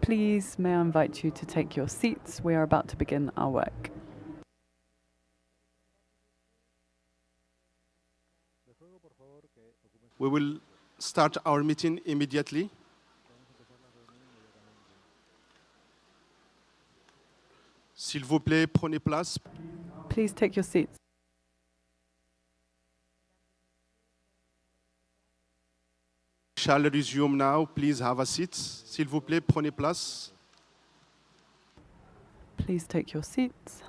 Please, may I invite you to take your seats? We are about to begin our work. We will start our meeting immediately. S'il vous plaît, prenez place. Please take your seats. Shall resume now. Please have a seat. S'il vous plaît, prenez place. Please take your seats.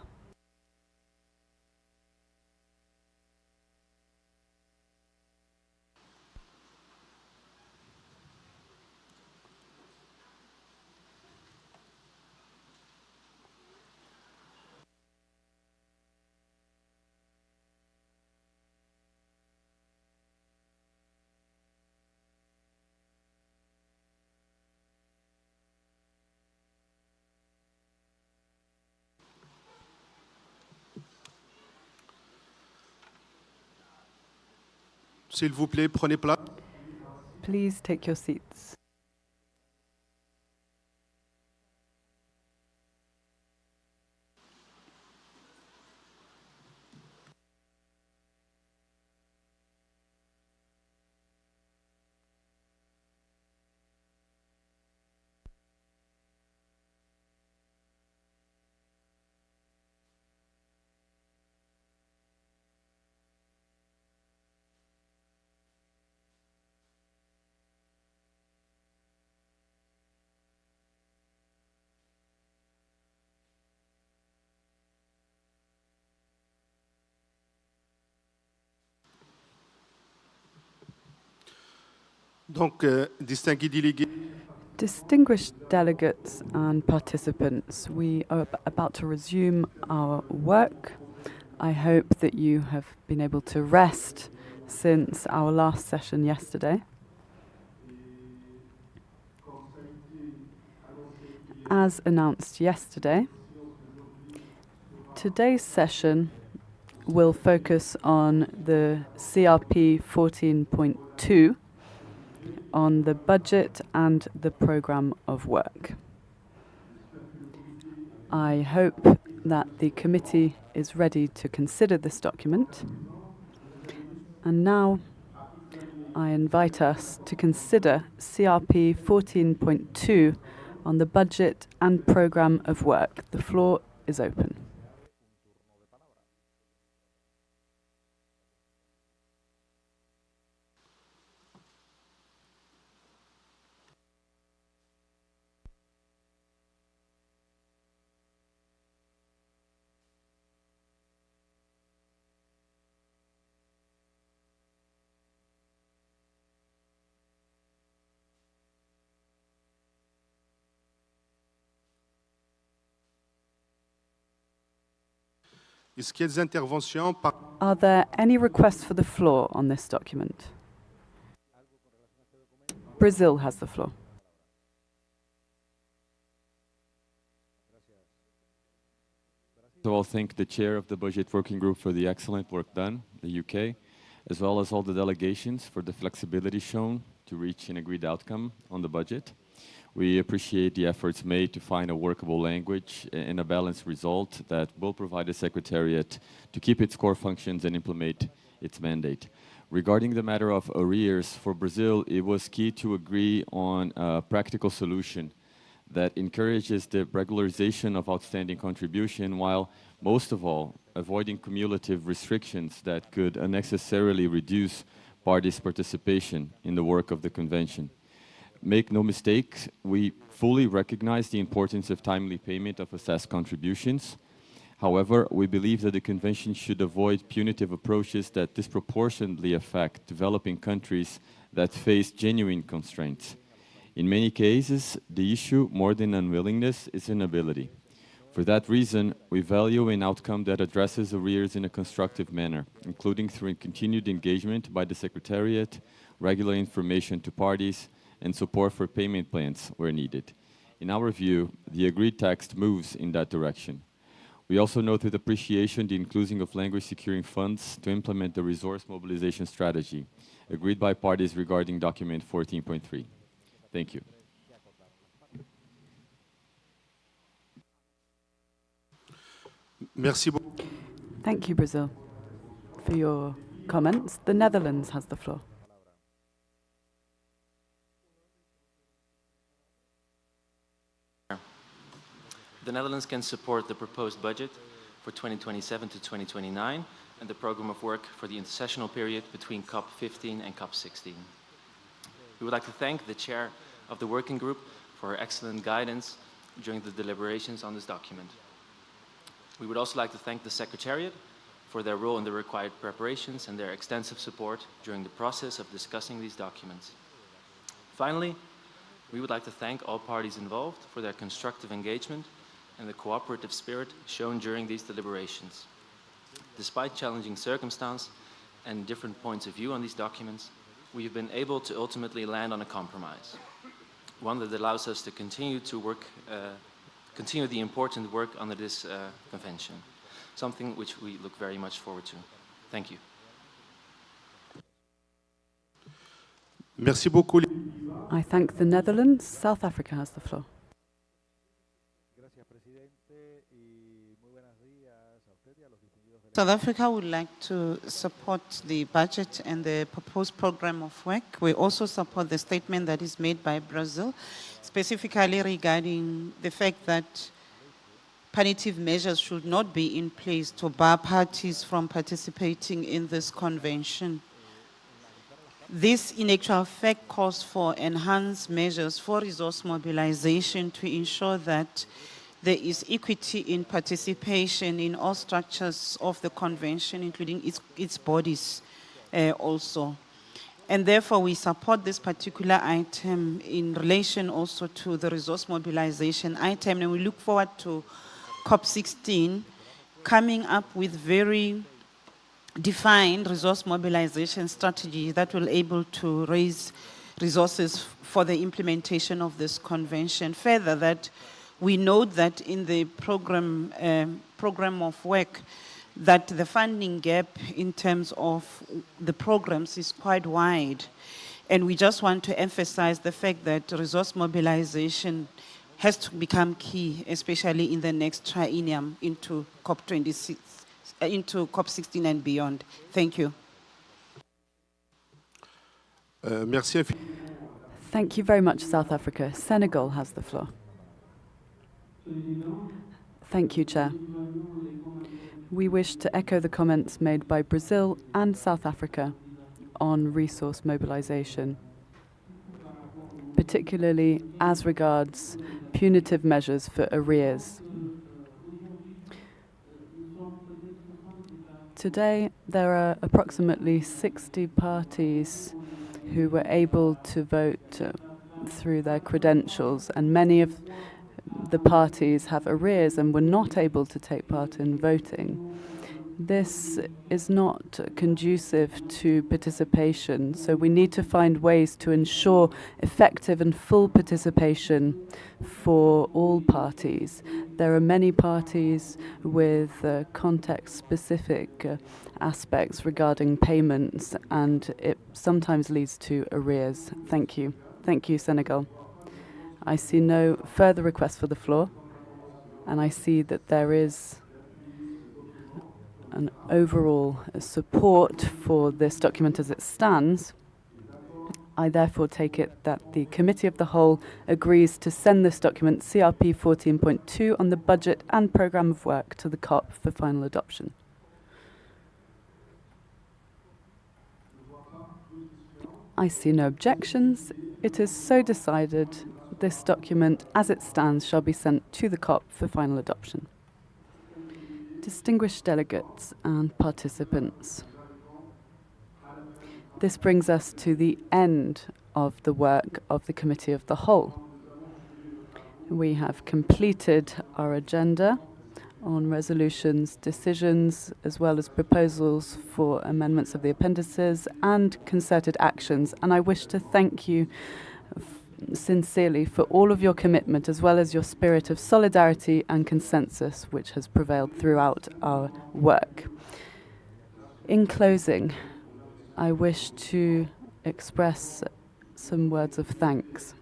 S'il vous plaît, prenez place. Please take your seats. Donc, distingués délégués, Distinguished delegates and participants, we are about to resume our work. I hope that you have been able to rest since our last session yesterday. As announced yesterday, today's session will focus on the CRP 14.2, on the budget and the programme of work. I hope that the committee is ready to consider this document. And now I invite us to consider CRP 14.2 on the budget and programme of work. The floor is open. est-ce qu'il y a des interventions par... Are there any requests for the floor on this document? Brazil has the floor. So I'll thank the chair of the Budget Working Group for the excellent work done, the UK, as well as all the delegations for the flexibility shown to reach an agreed outcome on the budget. We appreciate the efforts made to find a workable language and a balanced result that will provide the Secretariat to keep its core functions and implement its mandate. Regarding the matter of arrears, for Brazil, it was key to agree on a practical solution that encourages the regularization of outstanding contribution while, most of all, avoiding cumulative restrictions that could unnecessarily reduce parties' participation in the work of the Convention. Make no mistake, we fully recognize the importance of timely payment of assessed contributions. However, we believe that the Convention should avoid punitive approaches that disproportionately affect developing countries that face genuine constraints. In many cases, the issue, more than unwillingness, is inability. For that reason, we value an outcome that addresses arrears in a constructive manner, including through continued engagement by the Secretariat, regular information to parties, and support for payment plans where needed. In our view, the agreed text moves in that direction. We also note with appreciation the inclusion of language securing funds to implement the resource mobilization strategy, agreed by parties regarding document 14.3. Thank you. Merci beaucoup. Thank you, Brazil, for your comments. The Netherlands has the floor. The Netherlands can support the proposed budget for 2027 to 2029 and the program of work for the intersessional period between COP15 and COP16. We would like to thank the chair of the working group for her excellent guidance during the deliberations on this document. We would also like to thank the Secretariat for their role in the required preparations and their extensive support during the process of discussing these documents. Finally, we would like to thank all parties involved for their constructive engagement and the cooperative spirit shown during these deliberations. Despite challenging circumstances and different points of view on these documents, we have been able to ultimately land on a compromise, one that allows us to continue the important work under this convention, something which we look very much forward to. Thank you. Merci beaucoup. I thank the Netherlands. South Africa has the floor. South Africa would like to support the budget and the proposed program of work. We also support the statement that is made by Brazil, specifically regarding the fact that punitive measures should not be in place to bar parties from participating in this convention. This, in actual fact, calls for enhanced measures for resource mobilization to ensure that there is equity in participation in all structures of the convention, including its bodies also. And therefore, we support this particular item in relation also to the resource mobilization item, and we look forward to COP16 coming up with very defined resource mobilization strategy that will able to raise resources for the implementation of this convention. Further, that we note that in the program of work, that the funding gap in terms of the programs is quite wide. And we just want to emphasize the fact that resource mobilization has to become key, especially in the next triennium into COP26, into COP16 and beyond. Thank you. Merci. Thank you very much, South Africa. Senegal has the floor. Thank you, Chair. We wish to echo the comments made by Brazil and South Africa on resource mobilization, particularly as regards punitive measures for arrears. Today, there are approximately 60 parties who were able to vote through their credentials, and many of the parties have arrears and were not able to take part in voting. This is not conducive to participation, so we need to find ways to ensure effective and full participation for all parties. There are many parties with context-specific aspects regarding payments, and it sometimes leads to arrears. Thank you. Thank you, Senegal. I see no further requests for the floor, and I see that there is an overall support for this document as it stands. I therefore take it that the Committee of the Whole agrees to send this document, CRP 14.2, on the budget and programme of work to the COP for final adoption. I see no objections. It is so decided. This document, as it stands, shall be sent to the COP for final adoption. Distinguished delegates and participants, this brings us to the end of the work of the Committee of the Whole. We have completed our agenda on resolutions, decisions, as well as proposals for amendments of the appendices and concerted actions, and I wish to thank you sincerely for all of your commitment, as well as your spirit of solidarity and consensus which has prevailed throughout our work. In closing, I wish to express some words of thanks.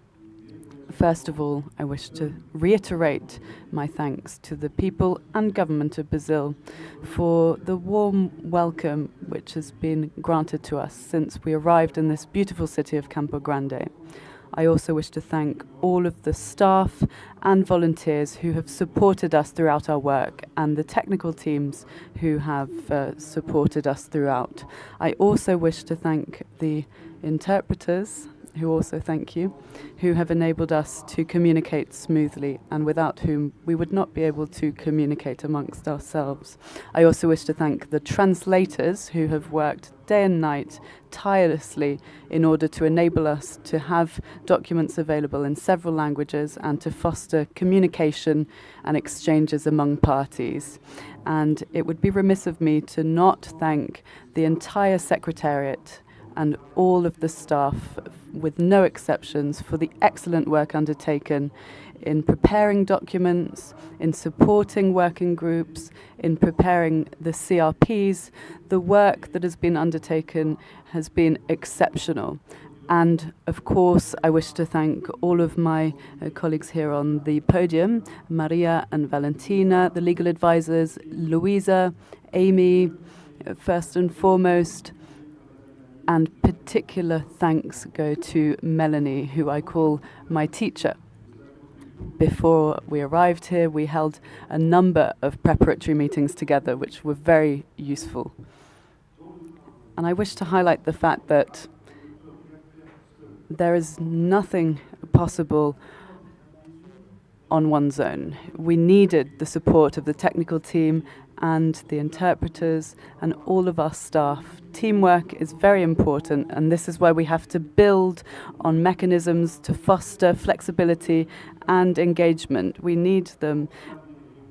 First of all, I wish to reiterate my thanks to the people and government of Brazil for the warm welcome which has been granted to us since we arrived in this beautiful city of Campo Grande. I also wish to thank all of the staff and volunteers who have supported us throughout our work and the technical teams who have supported us throughout. I also wish to thank the interpreters, who also thank you, who have enabled us to communicate smoothly and without whom we would not be able to communicate amongst ourselves. I also wish to thank the translators who have worked day and night tirelessly in order to enable us to have documents available in several languages and to foster communication and exchanges among parties. And it would be remiss of me to not thank the entire Secretariat and all of the staff, with no exceptions, for the excellent work undertaken in preparing documents, in supporting working groups, in preparing the CRPs. The work that has been undertaken has been exceptional. And of course, I wish to thank all of my colleagues here on the podium, Maria and Valentina, the legal advisors, Louisa, Amy, first and foremost. And particular thanks go to Melanie, who I call my teacher. Before we arrived here, we held a number of preparatory meetings together, which were very useful. And I wish to highlight the fact that there is nothing possible on one's own. We needed the support of the technical team and the interpreters and all of our staff. Teamwork is very important, and this is where we have to build on mechanisms to foster flexibility and engagement. We need them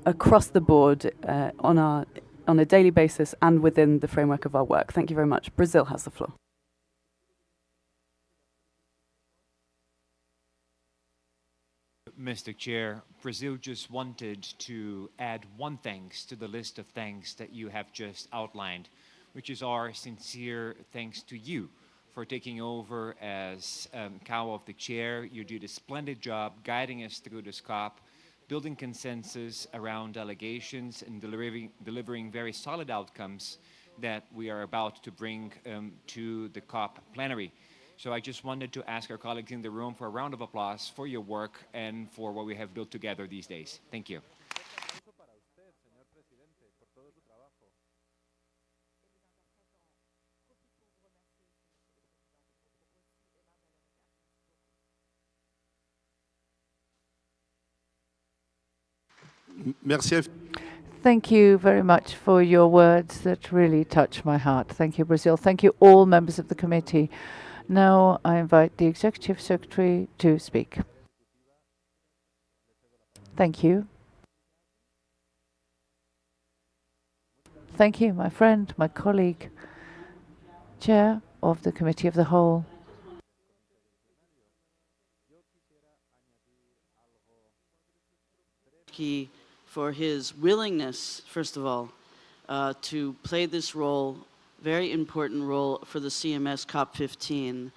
across the board on a daily basis and within the framework of our work. Thank you very much. Brazil has the floor. Mr. Chair, Brazil just wanted to add one thanks to the list of thanks that you have just outlined, which is our sincere thanks to you for taking over as cow of the chair. You did a splendid job guiding us through this COP, building consensus around delegations and delivering very solid outcomes that we are about to bring to the COP plenary. So I just wanted to ask our colleagues in the room for a round of applause for your work and for what we have built together these days. Thank you. Merci. Thank you very much for your words that really touch my heart. Thank you, Brazil. Thank you, all members of the committee. Now I invite the Executive Secretary to speak. Thank you. Thank you, my friend, my colleague, Chair of the Committee of the Whole. For his willingness, first of all, to play this role, very important role for the CMS COP15.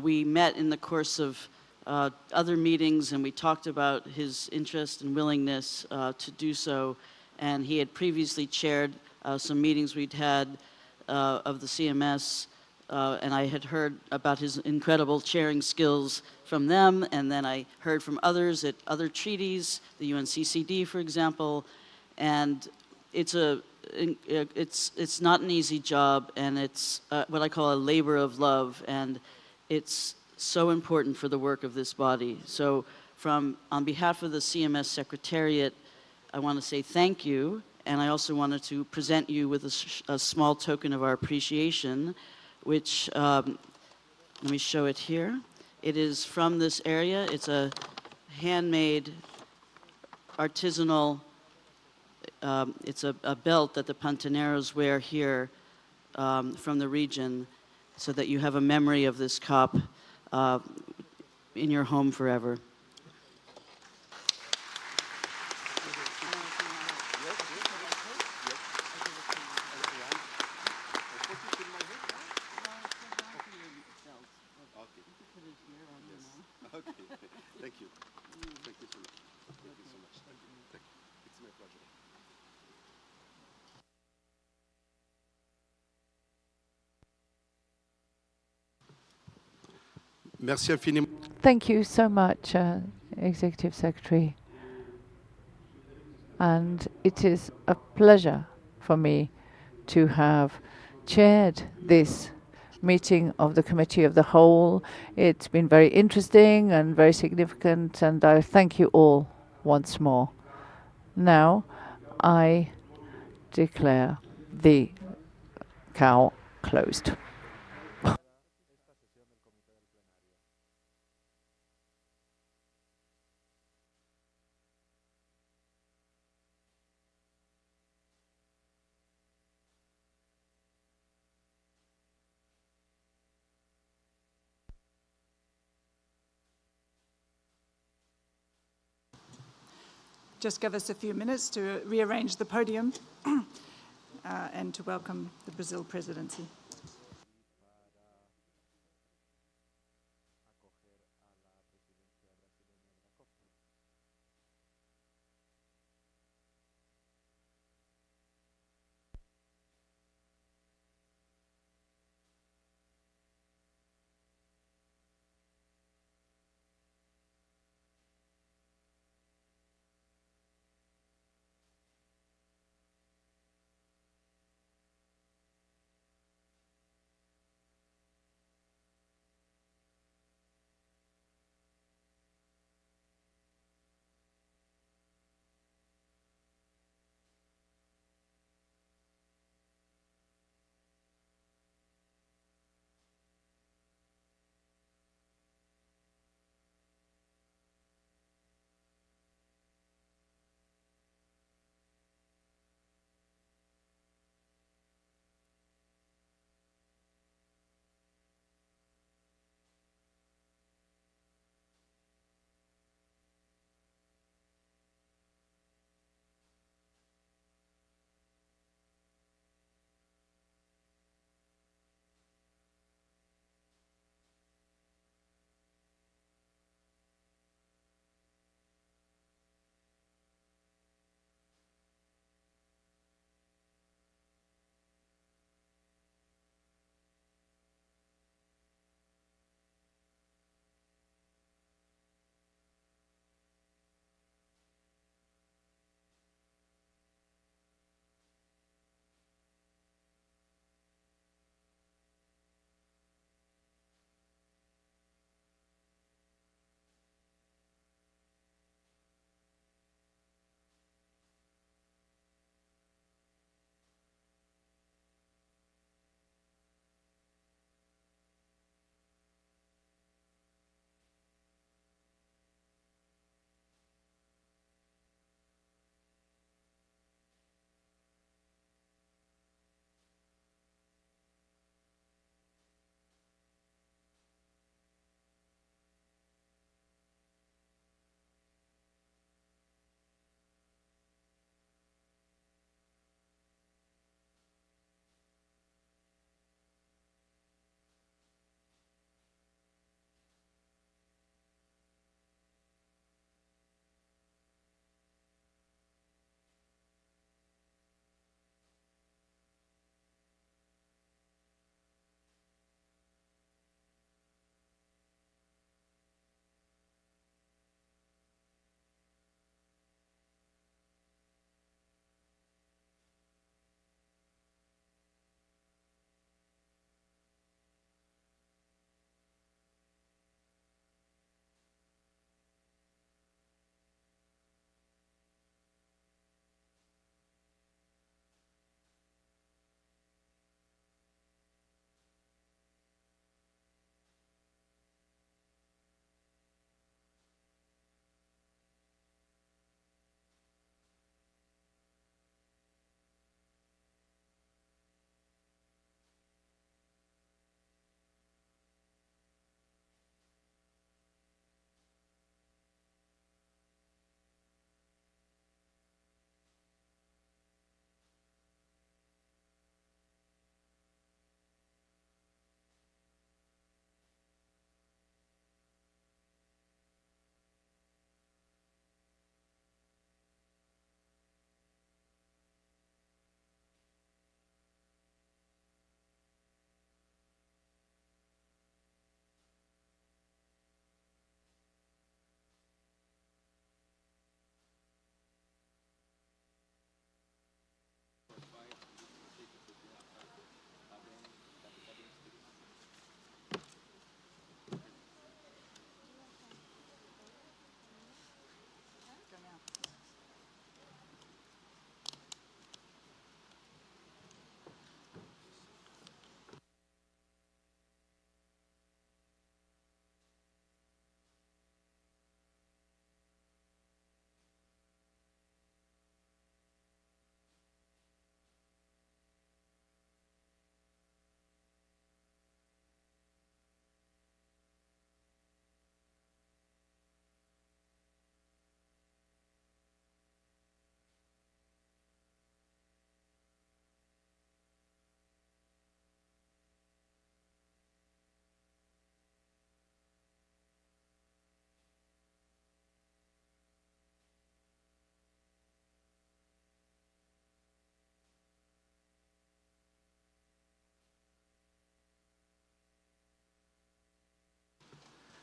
We met in the course of other meetings and we talked about his interest and willingness to do so, and he had previously chaired some meetings we'd had of the CMS, and I had heard about his incredible chairing skills from them, and then I heard from others at other treaties, the UNCCD, for example, and it's not an easy job, and it's what I call a labor of love, and it's so important for the work of this body. So on behalf of the CMS Secretariat, I want to say thank you, and I also wanted to present you with a small token of our appreciation, which, let me show it here. It is from this area. It's a handmade, artisanal, it's a belt that the Pantaneros wear here from the region, so that you have a memory of this COP in your home forever. Okay, thank you. Merci infiniment. Thank you so much, Executive Secretary. And it is a pleasure for me to have chaired this meeting of the Committee of the Whole. It's been very interesting and very significant, and I thank you all once more. Now, I declare the cow closed. Just give us a few minutes to rearrange the podium and to welcome the Brazil presidency.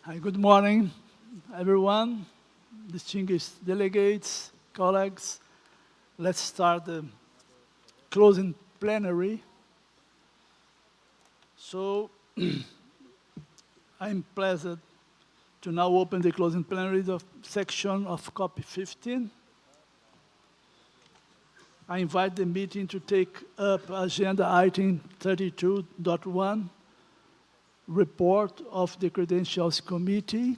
Hi, good morning, everyone, distinguished delegates, colleagues. Let's start the closing plenary. So, I'm pleased to now open the closing plenary of section of COP15. I invite the meeting to take up agenda item 32.1, report of the Credentials Committee.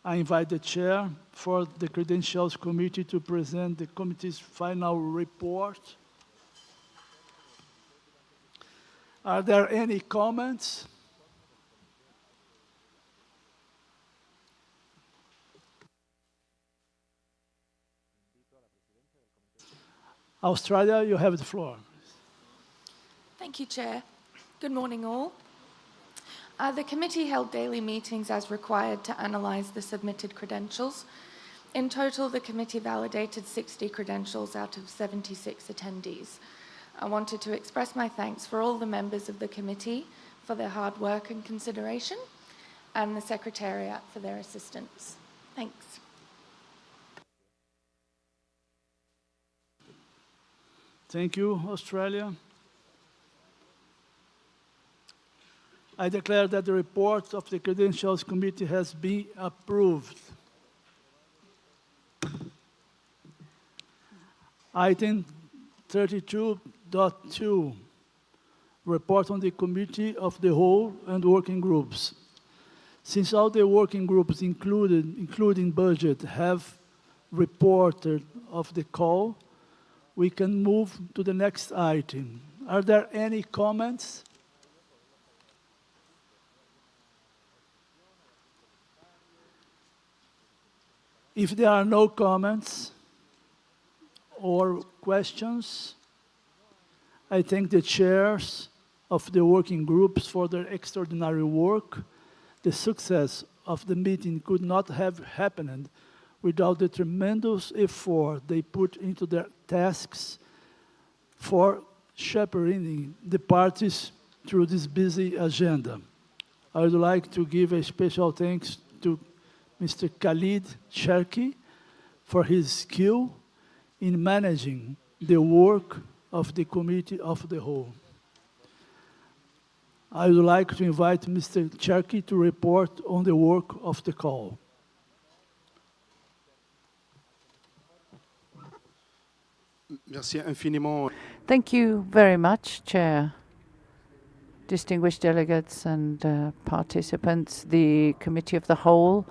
I invite the chair for the Credentials Committee to present the committee's final report. Are there any comments? Australia, you have the floor. Thank you, Chair. Good morning, all. The committee held daily meetings as required to analyse the submitted credentials. In total, the committee validated 60 credentials out of 76 attendees. I wanted to express my thanks for all the members of the committee for their hard work and consideration, and the Secretariat for their assistance. Thanks. Thank you, Australia. I declare that the report of the Credentials Committee has been approved. Item 32.2, report on the Committee of the Whole and working groups. Since all the working groups including budget, have reported of the call, we can move to the next item. Are there any comments? If there are no comments or questions, I thank the chairs of the working groups for their extraordinary work. The success of the meeting could not have happened without the tremendous effort they put into their tasks for shepherding the parties through this busy agenda. I would like to give a special thanks to Mr. Khalid Cherki for his skill in managing the work of the Committee of the Whole. I would like to invite Mr. Cherki to report on the work of the call. Merci infiniment. Thank you very much, Chair. Distinguished delegates and participants, the Committee of the Whole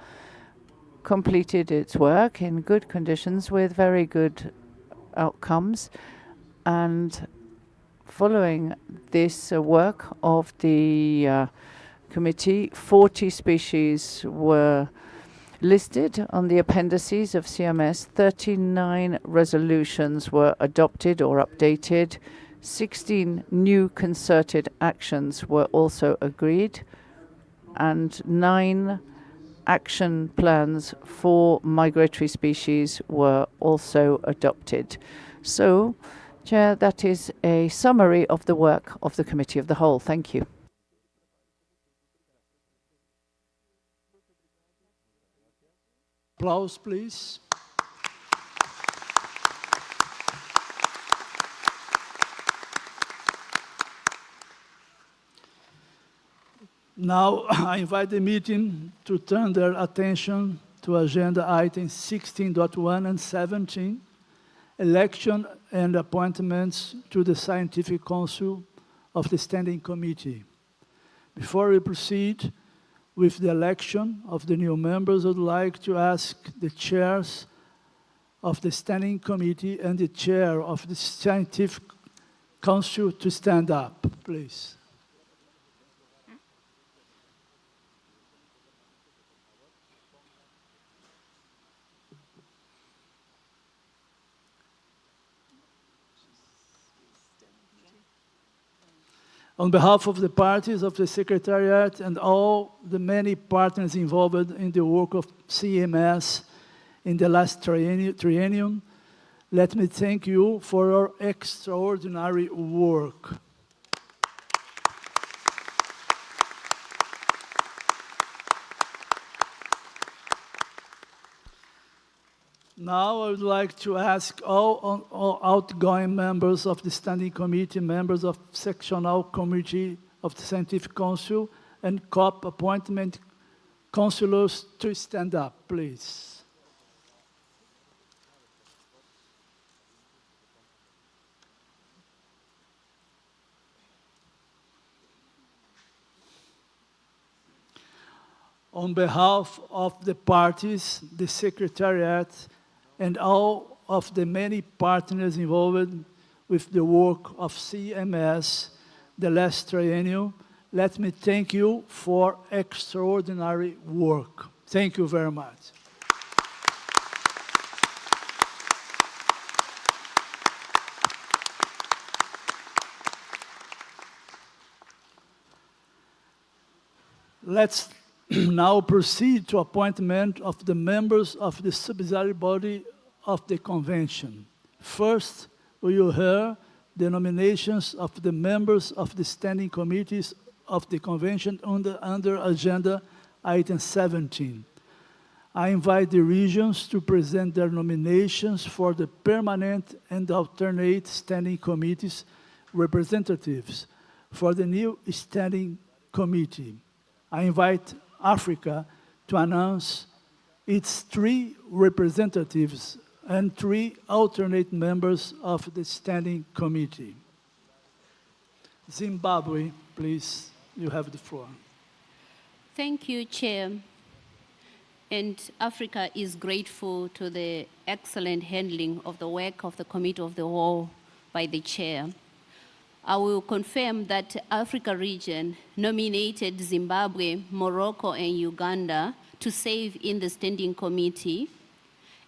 completed its work in good conditions with very good outcomes. And following this work of the committee, 40 species were listed on the appendices of CMS. 39 resolutions were adopted or updated. 16 new concerted actions were also agreed, and 9 action plans for migratory species were also adopted. So, Chair, that is a summary of the work of the Committee of the Whole. Thank you. Applause, please. Now, I invite the meeting to turn their attention to agenda items 16.1 and 17, election and appointments to the Scientific Council of the Standing Committee. Before we proceed with the election of the new members, I would like to ask the chairs of the Standing Committee and the chair of the Scientific Council to stand up, please. On behalf of the parties, of the Secretariat, and all the many partners involved in the work of CMS in the last triennium, let me thank you for your extraordinary work. Now I would like to ask all outgoing members of the Standing Committee, members of Sectional Committee of the Scientific Council, and COP appointment councillors to stand up, please. On behalf of the parties, the Secretariat, and all of the many partners involved with the work of CMS the last triennium, let me thank you for extraordinary work. Thank you very much. Let's now proceed to appointment of the members of the subsidiary body of the convention. First, we will hear the nominations of the members of the standing committees of the convention under agenda item 17. I invite the regions to present their nominations for the permanent and alternate standing committees representatives for the new standing committee. I invite Africa to announce its 3 representatives and 3 alternate members of the standing committee. Zimbabwe, please, you have the floor. Thank you, Chair. And Africa is grateful to the excellent handling of the work of the Committee of the Whole by the Chair. I will confirm that Africa region nominated Zimbabwe, Morocco, and Uganda to serve in the standing committee,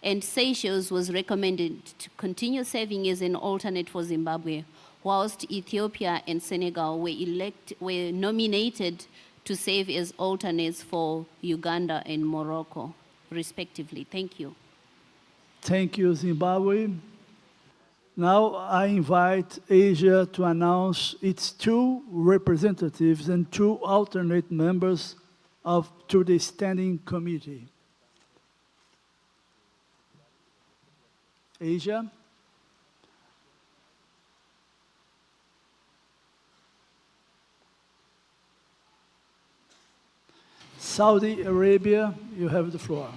and Seychelles was recommended to continue serving as an alternate for Zimbabwe, whilst Ethiopia and Senegal were nominated to serve as alternates for Uganda and Morocco, respectively. Thank you. Thank you, Zimbabwe. Now I invite Asia to announce its 2 representatives and 2 alternate members to the standing committee. Asia. Saudi Arabia, you have the floor.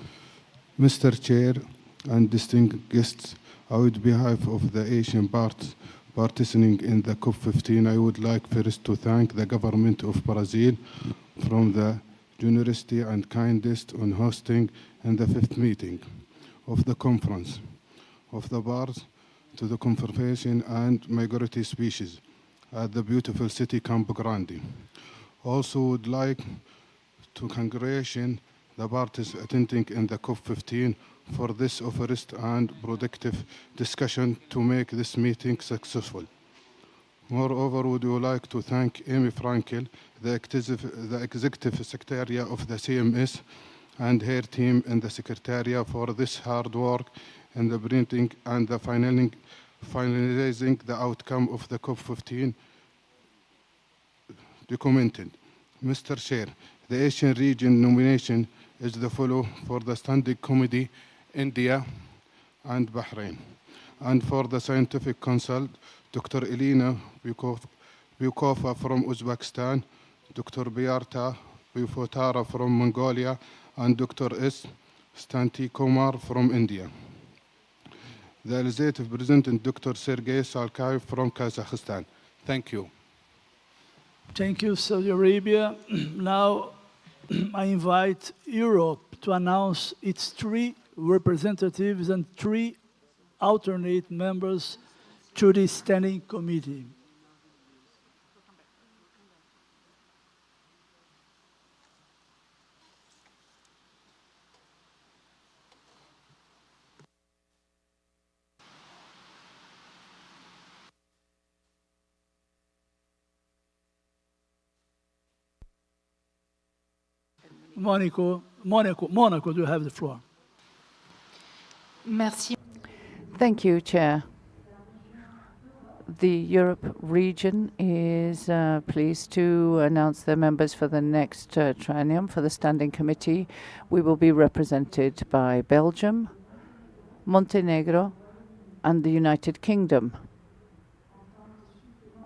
Mr. Chair and distinguished guests, on behalf of the Asian participating in the COP15, I would like first to thank the government of Brazil from the generosity and kindness on hosting in the 5th meeting of the conference of the birds to the conservation and migratory species at the beautiful city Campo Grande. Also would like to congratulate the parties attending in the COP15 for this honest and productive discussion to make this meeting successful. Moreover, would you like to thank Amy Frankel, the Executive Secretary of the CMS, and her team in the Secretariat for this hard work in the printing and the finalizing the outcome of the COP15 documented. Mr. Chair, the Asian region nomination is the follow for the Standing Committee, India and Bahrain. And for the Scientific Council, Dr. Elena Bukova from Uzbekistan, Dr. Biarta Bufotara from Mongolia, and Dr. S. Stanti Kumar from India. The Legislative President, Dr. Sergei Salkayev from Kazakhstan. Thank you. Thank you, Saudi Arabia. Now I invite Europe to announce its 3 representatives and 3 alternate members to the standing committee. Monaco, do you have the floor? Merci. Thank you, Chair. The Europe region is pleased to announce their members for the next triennium for the Standing Committee. We will be represented by Belgium, Montenegro, and the United Kingdom.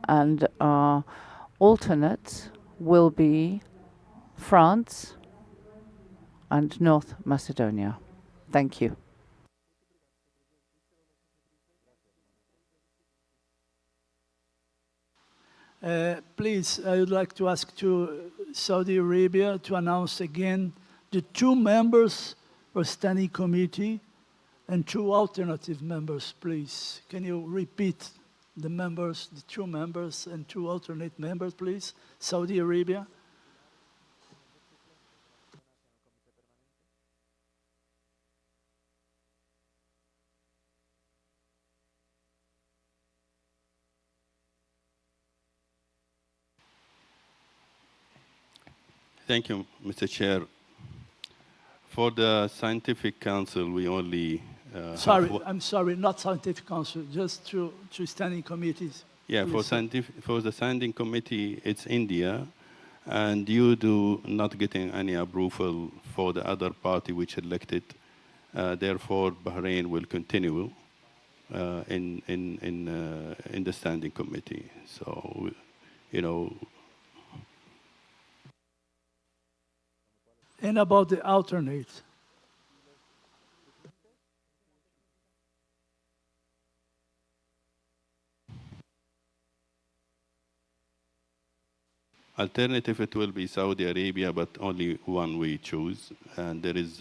And our alternates will be France and North Macedonia. Thank you. Please, I would like to ask to Saudi Arabia to announce again the 2 members for standing committee and 2 alternative members, please. Can you repeat the members, the 2 members and 2 alternate members, please? Saudi Arabia. Thank you, Mr. Chair. For the Scientific Council, we only I'm sorry, not Scientific Council, just 2 standing committees. Yeah, for the standing committee, it's India, and due to not getting any approval for the other party which elected, therefore Bahrain will continue in the standing committee. So, you know. And about the alternate? Alternative, it will be Saudi Arabia, but only one we choose. And there is,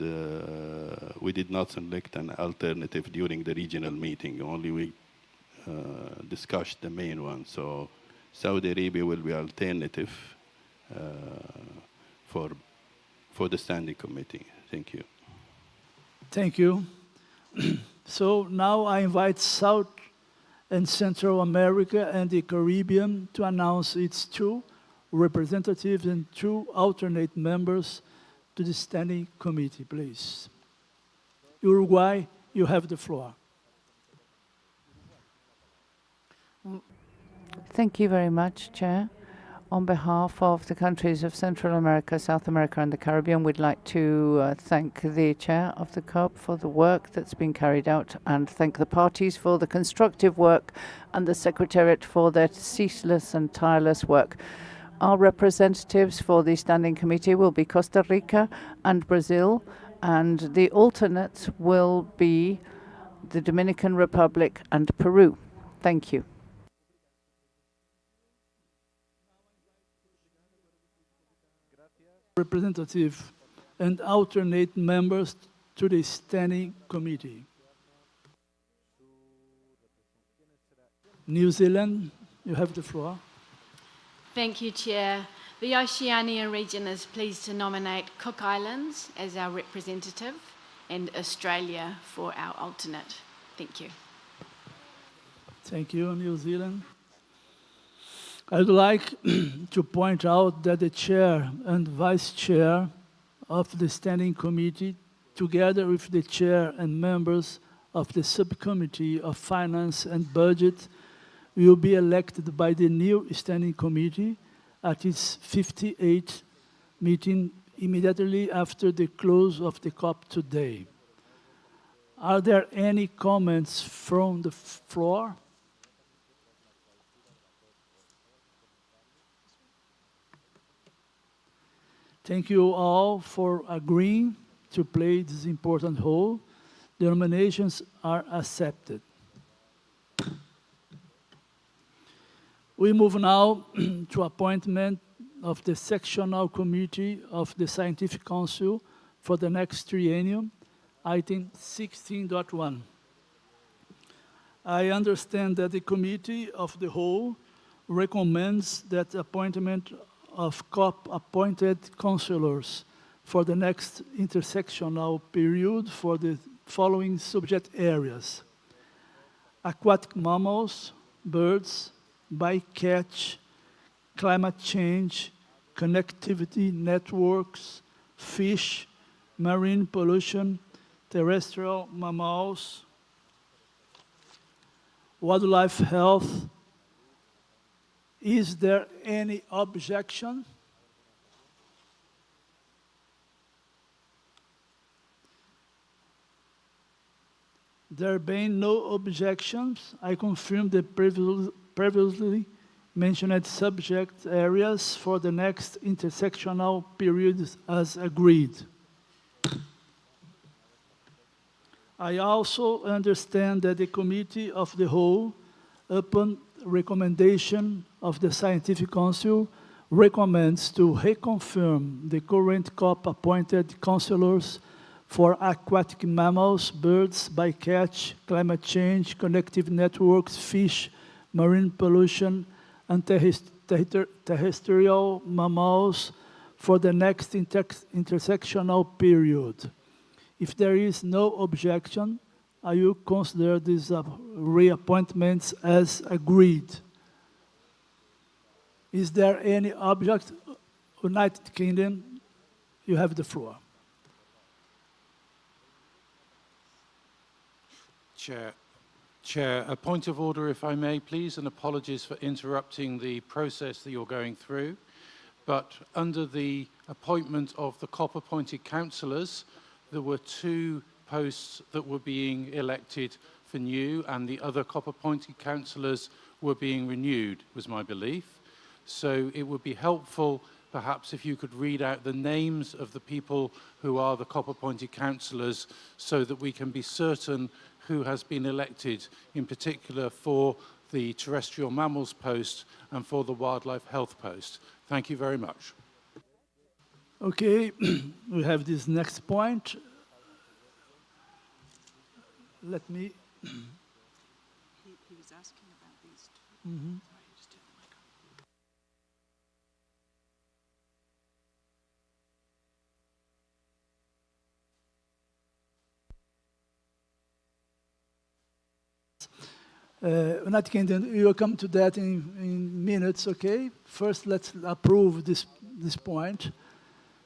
we did not select an alternative during the regional meeting. Only we discussed the main one. So Saudi Arabia will be alternative for the standing committee. Thank you. Thank you. So now I invite South and Central America and the Caribbean to announce its 2 representatives and 2 alternate members to the standing committee, please. Uruguay, you have the floor. Thank you very much, Chair. On behalf of the countries of Central America, South America and the Caribbean, we'd like to thank the Chair of the COP for the work that's been carried out and thank the parties for the constructive work and the Secretariat for their ceaseless and tireless work. Our representatives for the Standing Committee will be Costa Rica and Brazil, and the alternates will be the Dominican Republic and Peru. Thank you. Representative and alternate members to the Standing Committee. New Zealand, you have the floor. Thank you, Chair. The Oceania region is pleased to nominate Cook Islands as our representative and Australia for our alternate. Thank you. Thank you, New Zealand. I'd like to point out that the chair and vice chair of the Standing Committee, together with the chair and members of the Subcommittee of Finance and Budget, will be elected by the new Standing Committee at its 58th meeting immediately after the close of the COP today. Are there any comments from the floor? Thank you all for agreeing to play this important role. The nominations are accepted. We move now to appointment of the sectional committee of the Scientific Council for the next triennium, item 16.1. I understand that the committee of the whole recommends that appointment of COP appointed councillors for the next intersectional period for the following subject areas: aquatic mammals, birds, bycatch, climate change, connectivity networks, fish, marine pollution, terrestrial mammals, wildlife health. Is there any objection? There being no objections, I confirm the previously mentioned subject areas for the next intersectional period as agreed. I also understand that the Committee of the Whole, upon recommendation of the Scientific Council, recommends to reconfirm the current COP-appointed councillors for aquatic mammals, birds, bycatch, climate change, connective networks, fish, marine pollution, and terrestrial mammals for the next intersectional period. If there is no objection, I will consider these reappointments as agreed. Is there any object? United Kingdom, you have the floor. Chair, a point of order, if I may, please, and apologies for interrupting the process that you're going through. But under the appointment of the COP-appointed councillors, there were 2 posts that were being elected for new, and the other COP-appointed councillors were being renewed, was my belief. So it would be helpful, perhaps, if you could read out the names of the people who are the COP-appointed councillors so that we can be certain who has been elected, in particular for the terrestrial mammals post and for the wildlife health post. Thank you very much. Okay, we have this next point. Let me... He was asking about these 2. United Kingdom, we will come to that in minutes, okay? First, let's approve this point.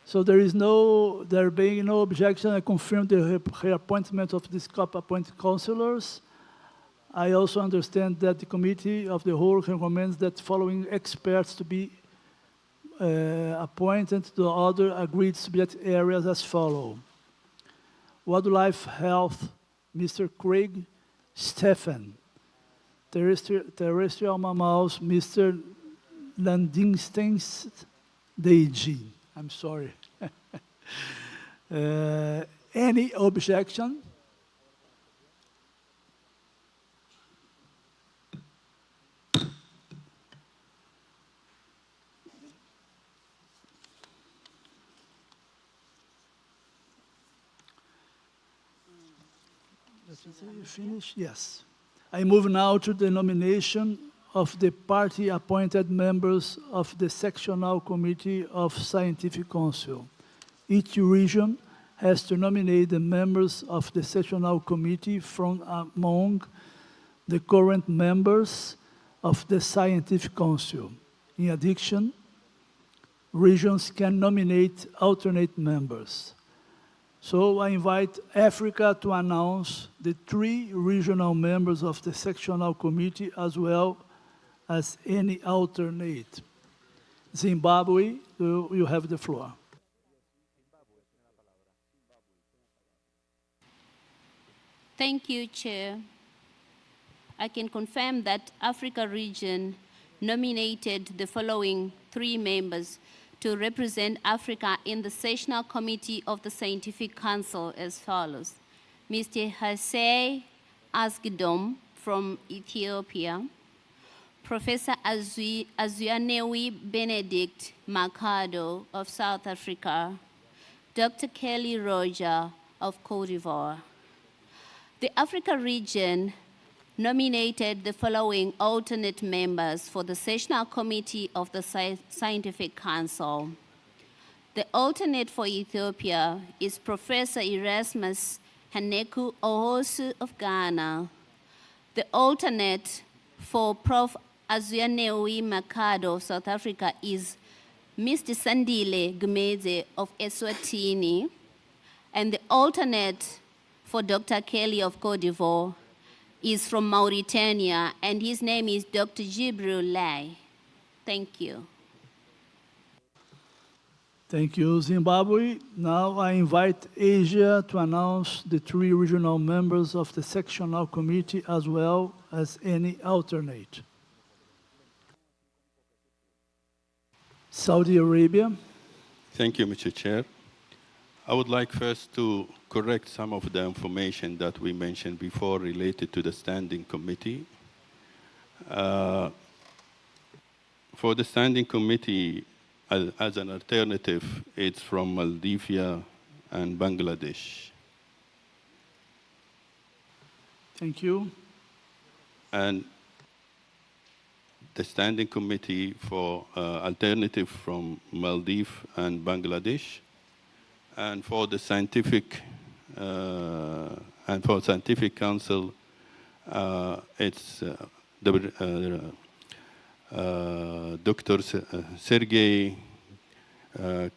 So there being no objection, I confirm the reappointment of these COP-appointed councillors. I also understand that the Committee of the Whole recommends that following experts to be appointed to other agreed subject areas as follow. Wildlife Health, Mr. Craig Stephen. Terrestrial mammals, Mr. Landingstens Deiji. I'm sorry. Any objection? Finish? Yes. I move now to the nomination of the party-appointed members of the Sectional Committee of Scientific Council. Each region has to nominate the members of the Sectional Committee from among the current members of the Scientific Council. In addition, regions can nominate alternate members. So I invite Africa to announce the 3 regional members of the Sectional Committee as well as any alternate. Zimbabwe, you have the floor. Thank you, Chair. I can confirm that Africa region nominated the following 3 members to represent Africa in the Sessional Committee of the Scientific Council as follows. Mr. Hasei Asgidom from Ethiopia, Professor Azuanewi Benedict Mercado of South Africa, Dr. Kelly Roger of Cote d'Ivoire. The Africa region nominated the following alternate members for the Sessional Committee of the Scientific Council. The alternate for Ethiopia is Professor Erasmus Haneku Ohosu of Ghana. The alternate for Prof. Azuanewi Mercado of South Africa is Mr. Sandile Gumeze of Eswatini. And the alternate for Dr. Kelly of Cote d'Ivoire is from Mauritania, and his name is Dr. Jibril Lai. Thank you. Thank you, Zimbabwe. Now I invite Asia to announce the 3 regional members of the sectional committee as well as any alternate. Saudi Arabia. Thank you, Mr. Chair. I would like first to correct some of the information that we mentioned before related to the standing committee. For the standing committee, as an alternative, it's from Maldives and Bangladesh. Thank you. And the standing committee for alternative from Maldives and Bangladesh, and for the scientific council, it's Dr. Sergei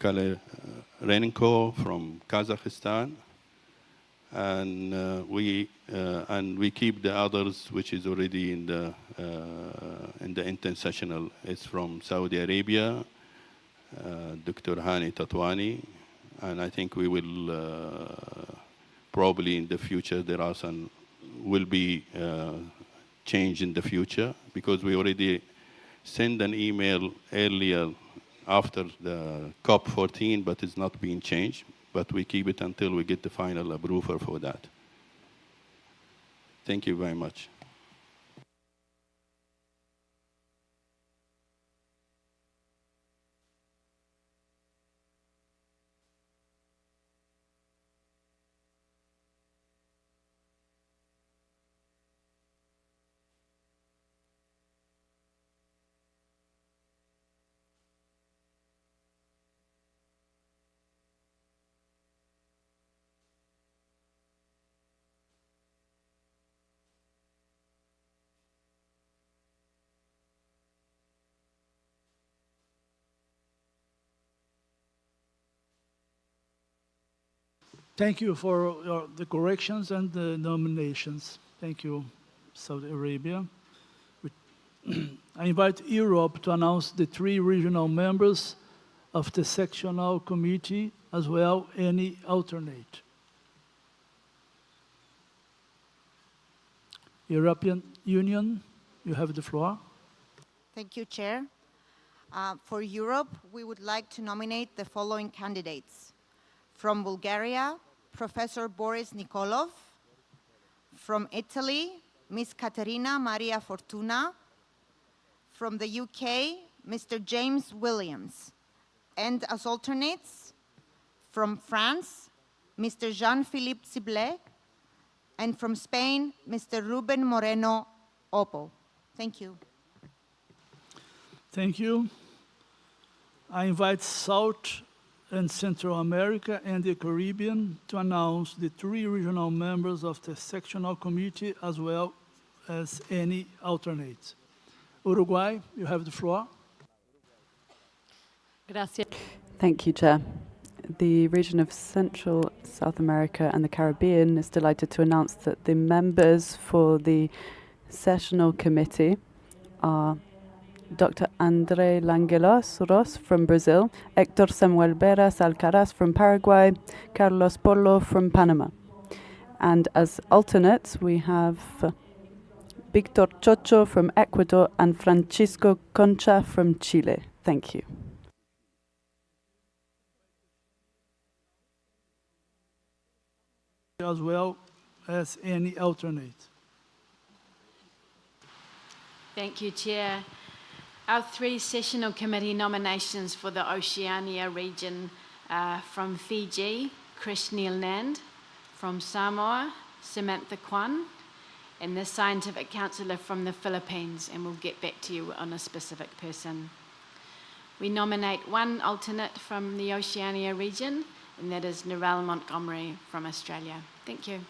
Kalerenko from Kazakhstan, and we keep the others, which is already in the intersessional. It's from Saudi Arabia, Dr. Hani Tatwani, and I think we will probably in the future there are some will be change in the future, because we already sent an email earlier after the COP14, but it's not being changed. But we keep it until we get the final approval for that. Thank you very much. Thank you for the corrections and the nominations. Thank you, Saudi Arabia. I invite Europe to announce the 3 regional members of the sectional committee, as well any alternate. European Union, you have the floor. Thank you, Chair. For Europe, we would like to nominate the following candidates. From Bulgaria, Professor Boris Nikolov. From Italy, Ms. Caterina Maria Fortuna. From the UK, Mr. James Williams. And as alternates, from France, Mr. Jean-Philippe Ciblé. And from Spain, Mr. Ruben Moreno Opo. Thank you. Thank you. I invite South and Central America and the Caribbean to announce the 3 regional members of the sectional committee, as well as any alternates. Uruguay, you have the floor. Thank you, Chair. The region of Central, South America and the Caribbean is delighted to announce that the members for the sessional committee are Dr. André Langelos Ros from Brazil, Héctor Samuel Beras Alcaraz from Paraguay, Carlos Polo from Panama. And as alternates, we have Victor Chocho from Ecuador and Francisco Concha from Chile. Thank you. As well as any alternate. Thank you, Chair. Our 3 sessional committee nominations for the Oceania region from Fiji, Krish Neil Nand, from Samoa, Samantha Kwan, and the scientific councillor from the Philippines, and we'll get back to you on a specific person. We nominate 1 alternate from the Oceania region, and that is Narelle Montgomery from Australia. Thank you.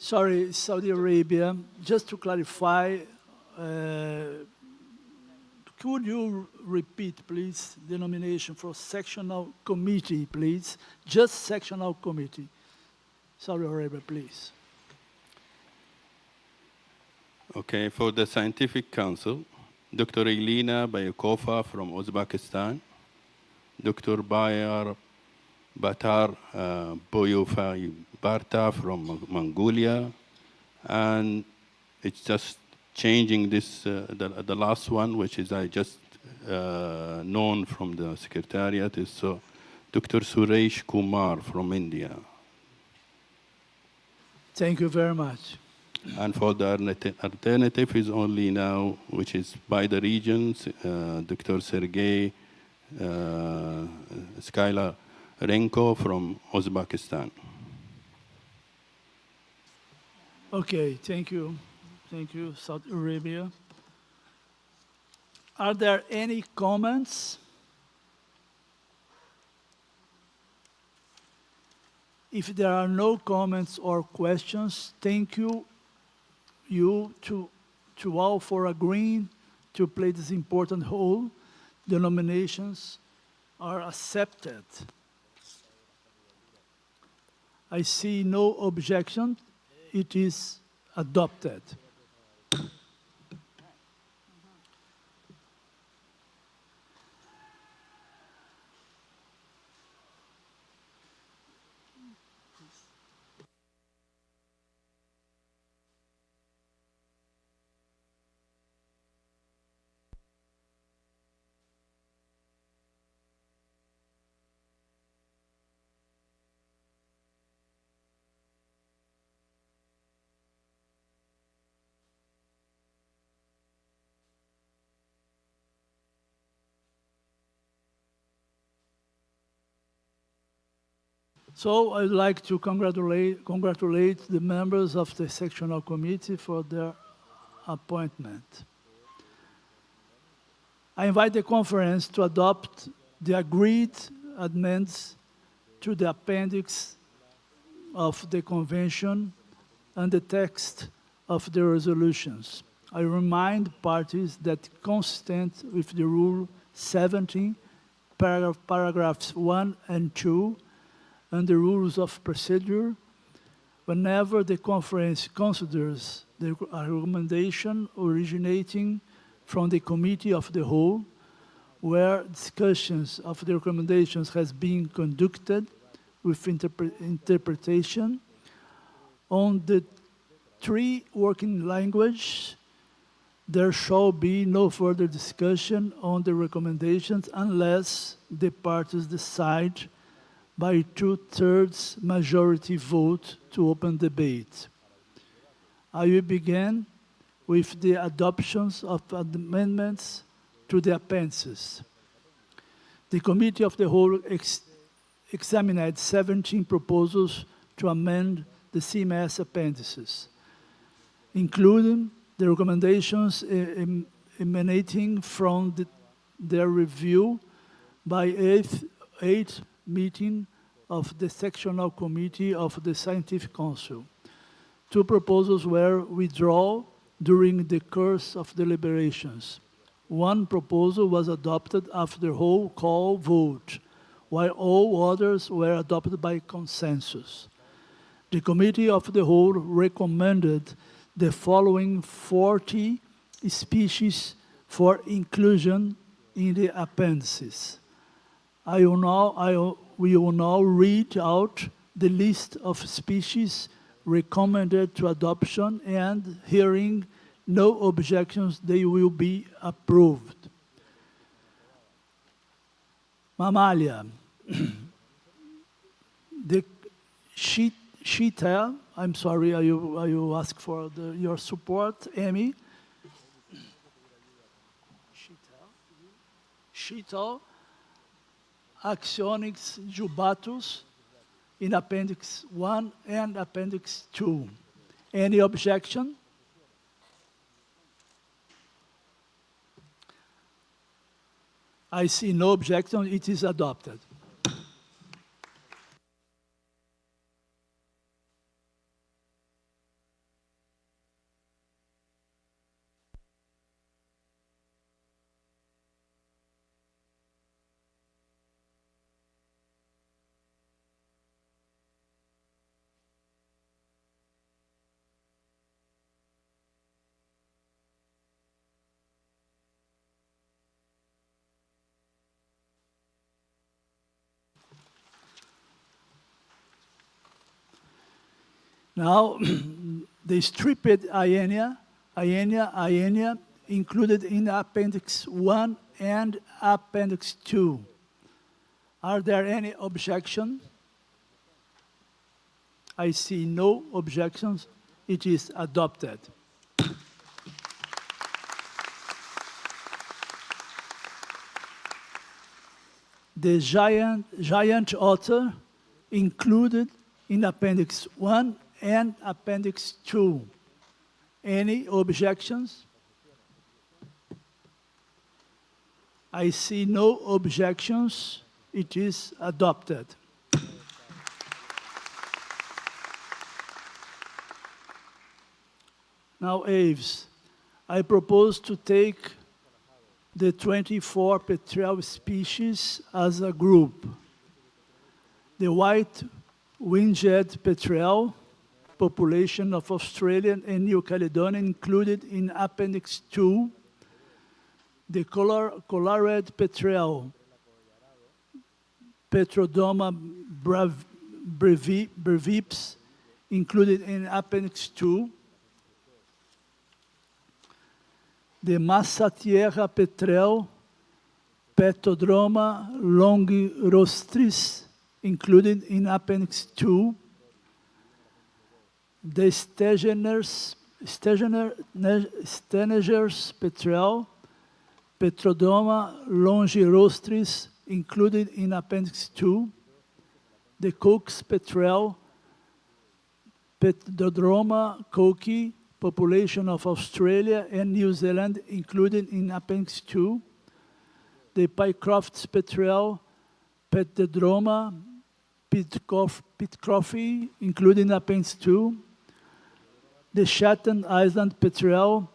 Sorry, Saudi Arabia. Just to clarify, could you repeat, please, the nomination for sectional committee, please? Just sectional committee. Saudi Arabia, please. Okay, for the Scientific Council, Dr. Elina Bayakova from Uzbekistan, Dr. Bayar Batar Boyofai Barta from Mongolia, and it's just changing this, the last one, which is I just known from the Secretariat, is Dr. Suresh Kumar from India. Thank you very much. And for the alternative is only now, which is by the regions, Dr. Sergei Skylarenko from Uzbekistan. Okay, thank you. Thank you, Saudi Arabia. Are there any comments? If there are no comments or questions, thank you to all for agreeing to play this important role. The nominations are accepted. I see no objection. It is adopted. So I'd like to congratulate the members of the sectional committee for their appointment. I invite the conference to adopt the agreed amendments to the appendix of the convention and the text of the resolutions. I remind parties that consistent with the Rule 17, paragraphs 1 and 2, and the rules of procedure, whenever the conference considers the recommendation originating from the committee of the whole, where discussions of the recommendations has been conducted with interpretation on the 3 working languages, there shall be no further discussion on the recommendations unless the parties decide by 2/3 majority vote to open debate. I will begin with the adoptions of amendments to the appendices. The Committee of the Whole examined 17 proposals to amend the CMS appendices, including the recommendations emanating from their review by 8th meeting of the Sectional Committee of the Scientific Council. 2 proposals were withdrawn during the course of deliberations. 1 proposal was adopted after roll call vote, while all others were adopted by consensus. The Committee of the Whole recommended the following 40 species for inclusion in the appendices. We will now read out the list of species recommended to adoption, and hearing no objections, they will be approved. Mammalia. The cheetah, I'm sorry, I will ask for your support, Amy. Cheetah. Axionix jubatus in Appendix 1 and Appendix 2. Any objection? I see no objection. It is adopted. Now, the stripped Aenia included in Appendix 1 and Appendix 2. Are there any objections? I see no objections. It is adopted. The giant otter included in Appendix 1 and Appendix 2. Any objections? I see no objections. It is adopted. Now, Aves, I propose to take the 24 petrel species as a group. The white winged petrel population of Australia and New Caledonia included in Appendix 2. The colored petrel, Petrodoma brevips, included in Appendix 2. The Massatierra petrel, Petrodroma longirostris, included in Appendix 2. The Stegeners petrel, Petrodroma longirostris, included in Appendix 2. The Cook's petrel, Petrodroma cooki, population of Australia and New Zealand, included in Appendix 2. The Pycroft's petrel, Petrodroma pitcroffi, included in Appendix 2. The Shetland Island petrel,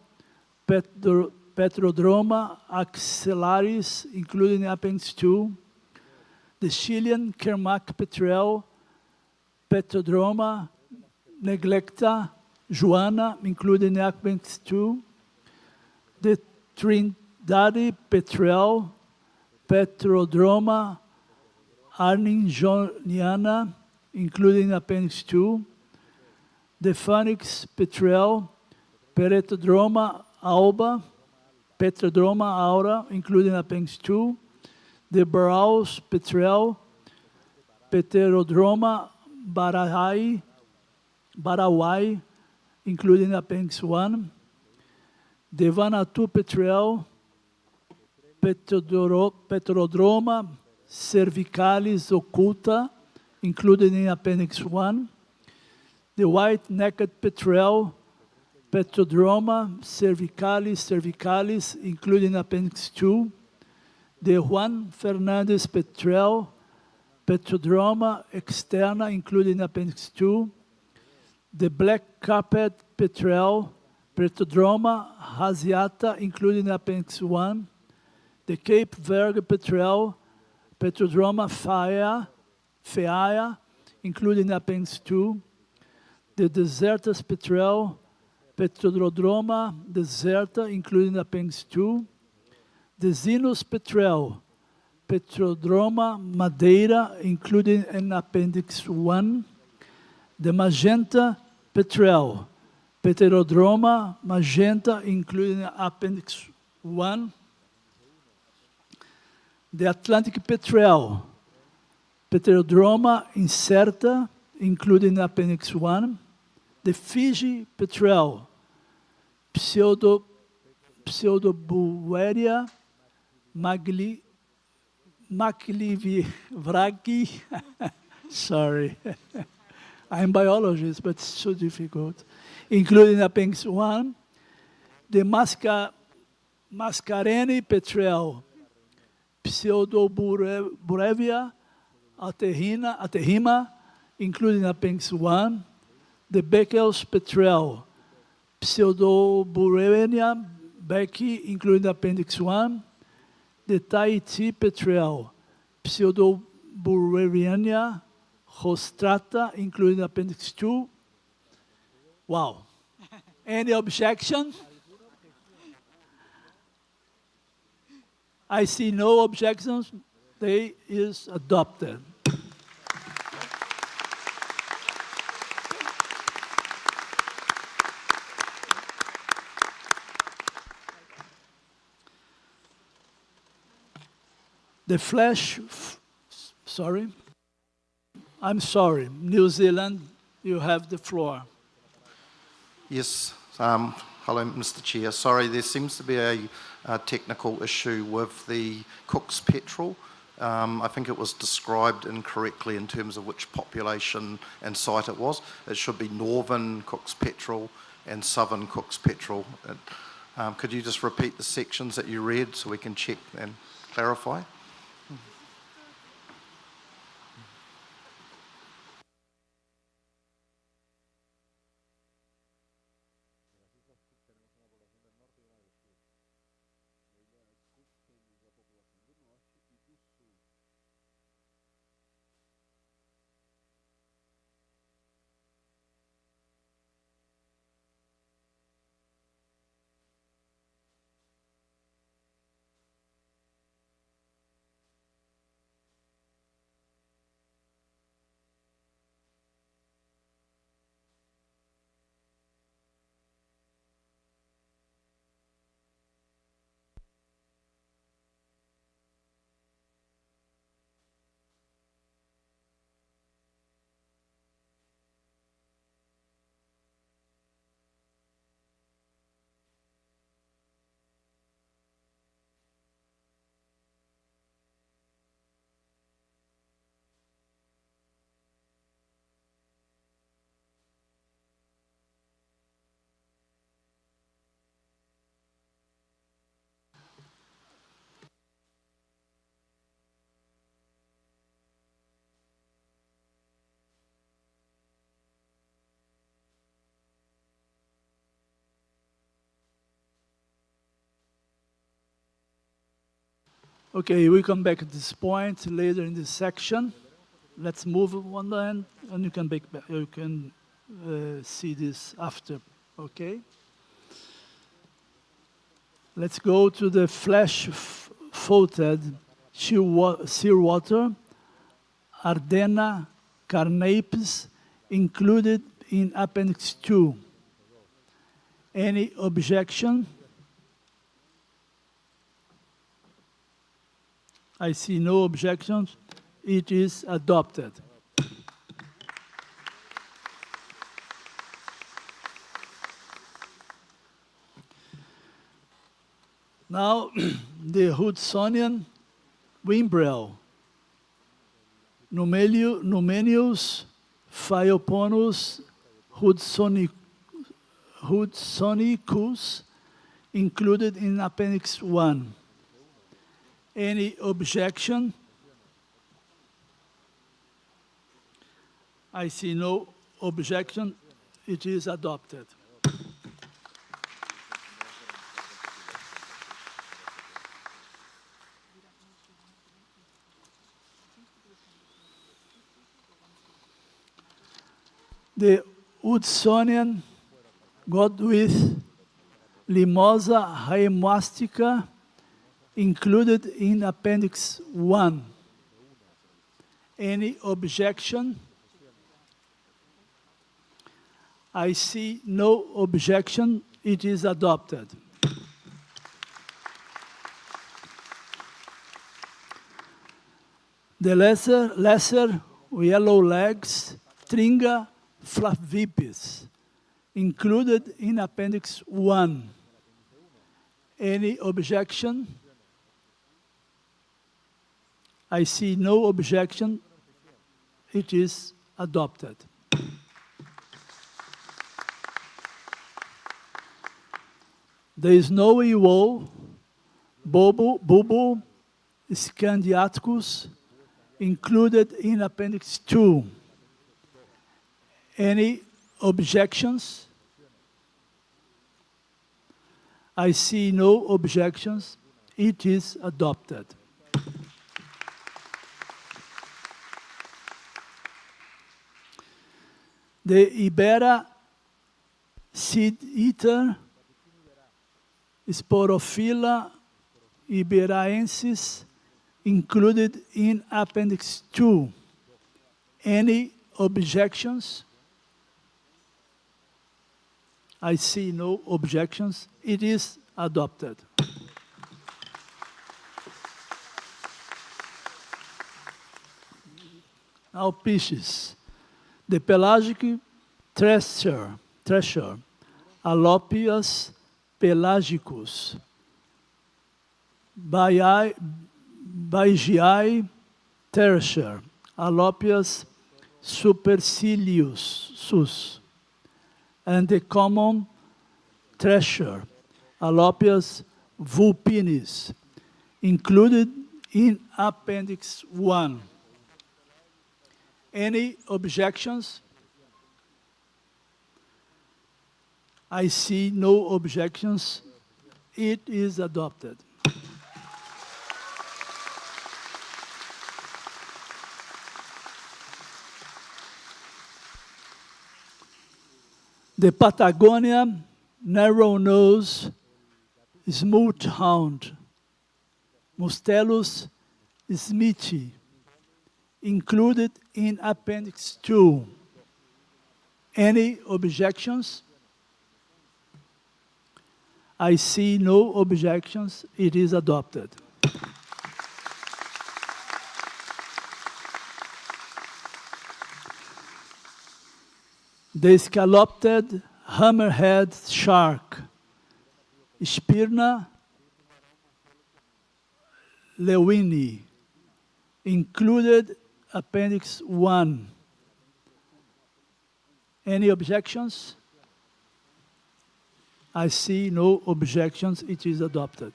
Petrodroma axillaris, including Appendix 2. The Chilean Kermac petrel, Petrodroma neglecta Joanna, including Appendix 2. The Trinidadi petrel, Petrodroma arningoniana, including Appendix 2. The Phoenix petrel, Petrodroma alba, including Appendix 2. The Barrow's petrel, Pterodroma barawai, including Appendix 1. The Vanuatu petrel, Petrodroma cervicalis occulta, included in Appendix 1. The white-necked petrel, Petrodroma cervicalis, including Appendix 2. The Juan Fernandez petrel, Petrodroma externa, including Appendix 2. The black carpet petrel, Petrodroma rasiata, including Appendix 1. The Cape Verde petrel, Petrodroma feaya, including Appendix 2. The Desertus petrel, Petrodroma deserta, including Appendix 2. The Zinus petrel, Petrodroma madeira, including in Appendix 1. The magenta petrel, Petrodroma magenta, including Appendix 1. The Atlantic petrel, Petrodroma incerta, including Appendix 1. The Fiji petrel, Pseudobueria maclivragi, sorry, I'm biologist, but it's so difficult, including Appendix 1. The Mascareni petrel, Pseudoburevia aterrima, including Appendix 1. The Beckel's petrel, Pseudoburevia becki, including Appendix 1. The Tahiti petrel, Pseudobureviania rostrata, including Appendix 2. Wow. Any objection? I see no objections. They is adopted. The sorry. I'm sorry, New Zealand, you have the floor. Yes. Hello, Mr. Chair. Sorry, there seems to be a technical issue with the Cook's petrol. I think it was described incorrectly in terms of which population and site it was. It should be Northern Cook's petrol and Southern Cook's petrol. Could you just repeat the sections that you read so we can check and clarify? Okay, we come back at this point later in this section. Let's move one line, and you can see this after. Okay. Let's go to the flash-floated seawater Ardena carnapes included in Appendix 2. Any objection? I see no objections. It is adopted. Now, the Hudsonian wimbrel, Numenius Phaeoponus hudsonicus, included in Appendix 1. Any objection? I see no objection. It is adopted. The Hudsonian godwith Limosa haemastica, included in Appendix 1. Any objection? I see no objection. It is adopted. The lesser yellow legs, Tringa flavipes, included in Appendix 1. Any objection? I see no objection. It is adopted. The snowy owl, Bubo scandiaticus, included in Appendix 2. Any objections? I see no objections. It is adopted. The Ibera seed eater, Sporophylla iberaensis, included in Appendix 2. Any objections? I see no objections. It is adopted. Now fishes. The pelagic treasure, Alopias pelagicus, Baigiae tertiae, Alopias supercilius, and the common treasure, Alopias vulpinis, included in Appendix 1. Any objections? I see no objections. It is adopted. The Patagonia narrow-nose smooth hound, Mustelus smithi, included in Appendix 2. Any objections? I see no objections. It is adopted. The scalloped hammerhead shark, Spirna lewini, included Appendix 1. Any objections? I see no objections. It is adopted.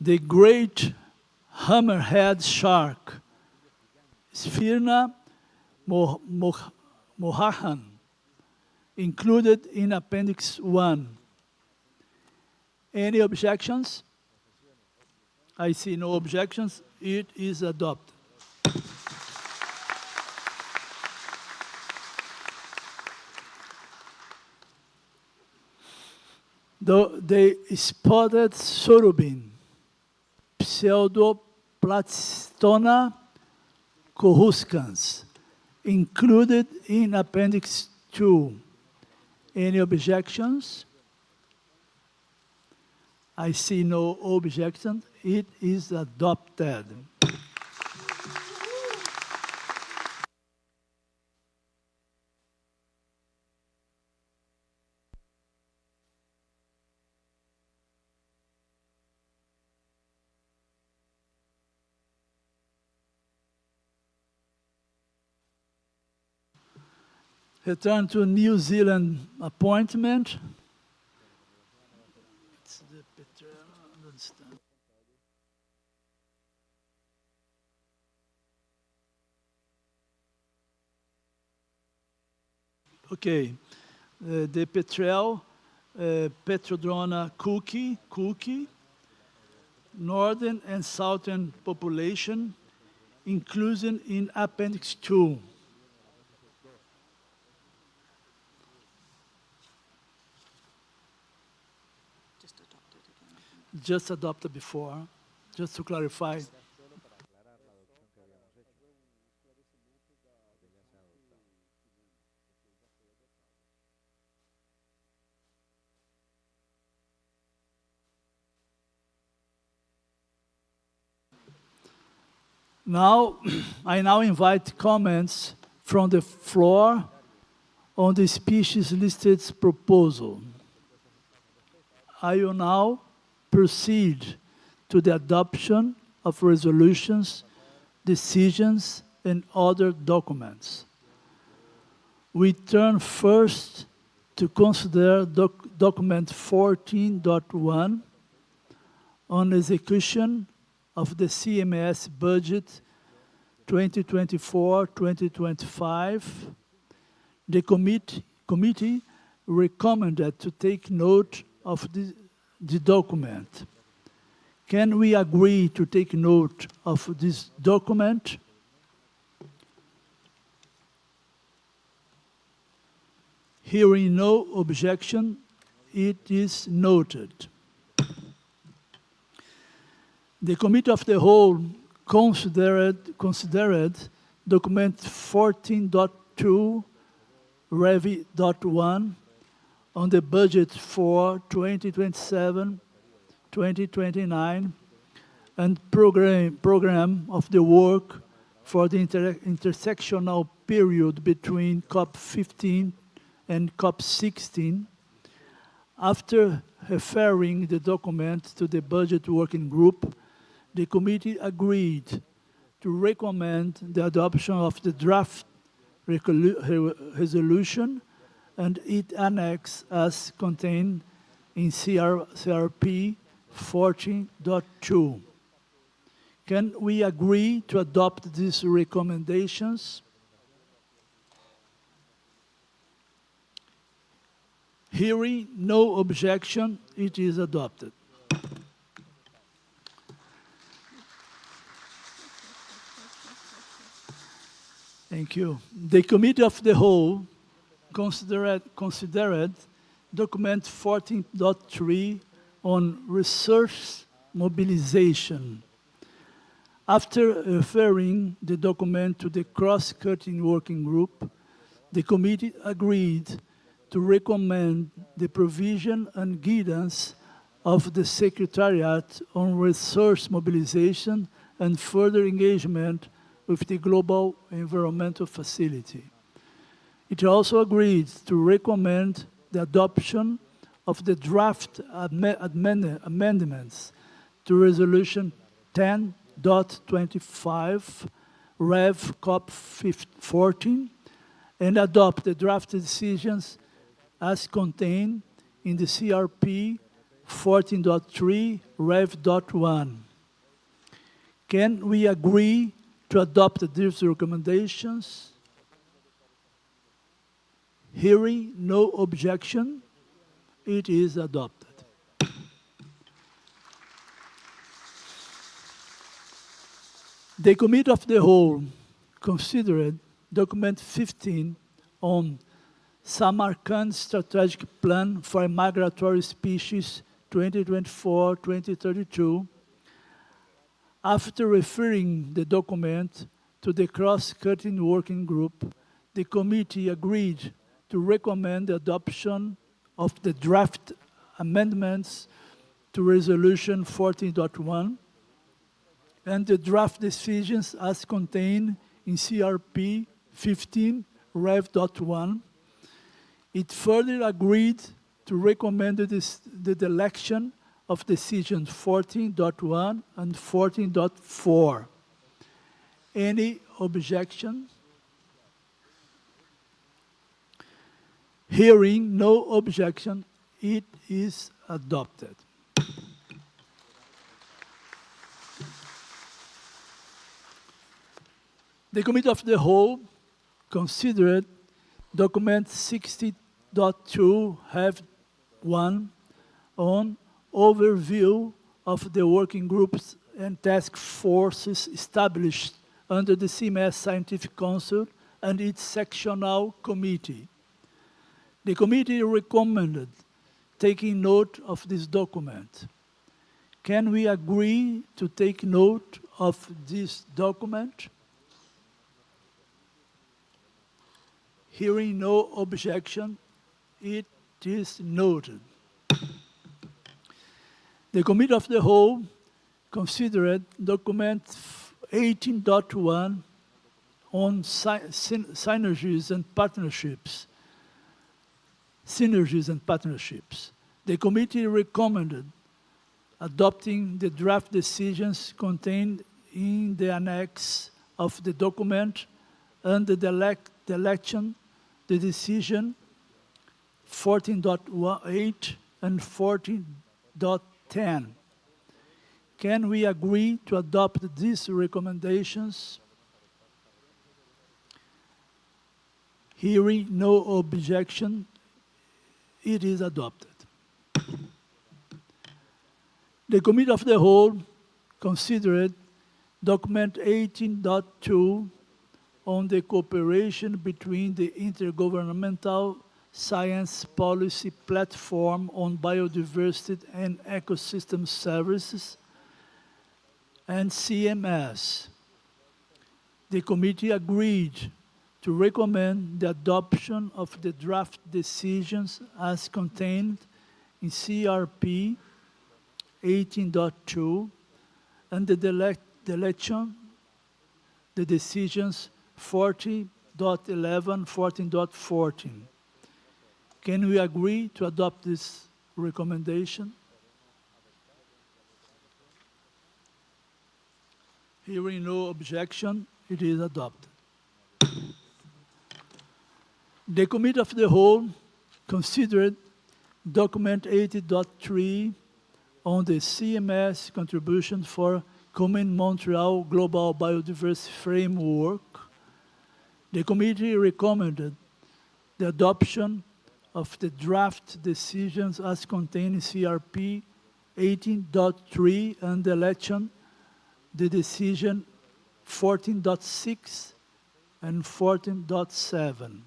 The great hammerhead shark, Spirna mohahan, included in Appendix 1. Any objections? I see no objections. It is adopted. The spotted sorubin, Pseudoplastona coruscans, included in Appendix 2. Any objections? I see no objection. It is adopted. Return to New Zealand appointment. Okay, the Petrel, Petrodrona cookie, northern and southern population, inclusion in Appendix 2. Just adopted before, just to clarify. Now, I now invite comments from the floor on the species listed proposal. I will now proceed to the adoption of resolutions, decisions, and other documents. We turn first to consider document 14.1 on execution of the CMS budget 2024-2025. The committee recommended to take note of the document. Can we agree to take note of this document? Hearing no objection, it is noted. The Committee of the Whole considered document 14.2 Revi.1 on the budget for 2027 2029 and program of the work for the intersectional period between COP15 and COP16. After referring the document to the Budget Working Group, the committee agreed to recommend the adoption of the draft resolution and its annex as contained in CRP 14.2. Can we agree to adopt these recommendations? Hearing no objection, it is adopted. Thank you. The Committee of the Whole considered document 14.3 on resource mobilization. After referring the document to the cross-cutting working group, the committee agreed to recommend the provision and guidance of the Secretariat on resource mobilization and further engagement with the Global Environmental Facility. It also agreed to recommend the adoption of the draft amendments to Resolution 10.25, Rev. COP 14, and adopt the draft decisions as contained in the CRP 14.3, Rev.1. Can we agree to adopt these recommendations? Hearing no objection, it is adopted. The Committee of the Whole considered document 15 on Samarkand Strategic Plan for Migratory Species 2024-2032. After referring the document to the cross-cutting working group, the committee agreed to recommend the adoption of the draft amendments to Resolution 14.1 and the draft decisions as contained in CRP 15, Rev.1. It further agreed to recommend the election of decisions 14.1 and 14.4. Any objection? Hearing no objection, it is adopted. The Committee of the Whole considered document 60.2 have 1 on overview of the working groups and task forces established under the CMS Scientific Council and its sectional committee. The committee recommended taking note of this document. Can we agree to take note of this document? Hearing no objection, it is noted. The Committee of the Whole considered document 18.1 on synergies and partnerships. The committee recommended adopting the draft decisions contained in the annex of the document and the election, the decision 14.8 and 14.10. Can we agree to adopt these recommendations? Hearing no objection, it is adopted. The Committee of the Whole considered document 18.2 on the cooperation between the Intergovernmental Science Policy Platform on Biodiversity and Ecosystem Services and CMS. The committee agreed to recommend the adoption of the draft decisions as contained in CRP 18.2, and the deletion, the decisions 40.11, 14.14. Can we agree to adopt this recommendation? Hearing no objection, it is adopted. The Committee of the Whole considered document 80.3 on the CMS contribution for Common Montreal Global Biodiversity Framework. The committee recommended the adoption of the draft decisions as contained in CRP 18.3 and the election the decision 14.6 and 14.7.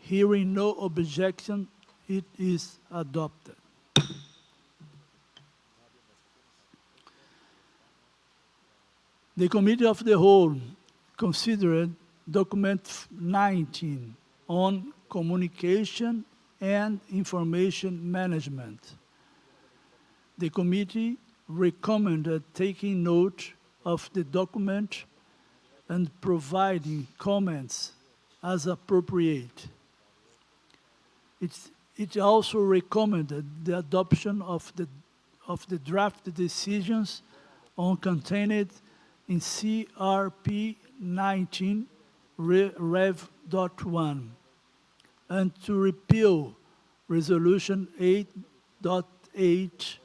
Hearing no objection, it is adopted. The Committee of the Whole considered document 19 on communication and information management. The committee recommended taking note of the document and providing comments as appropriate. It also recommended the adoption of the draft decisions on contained in CRP 19 Rev.1 and to repeal Resolution 8.8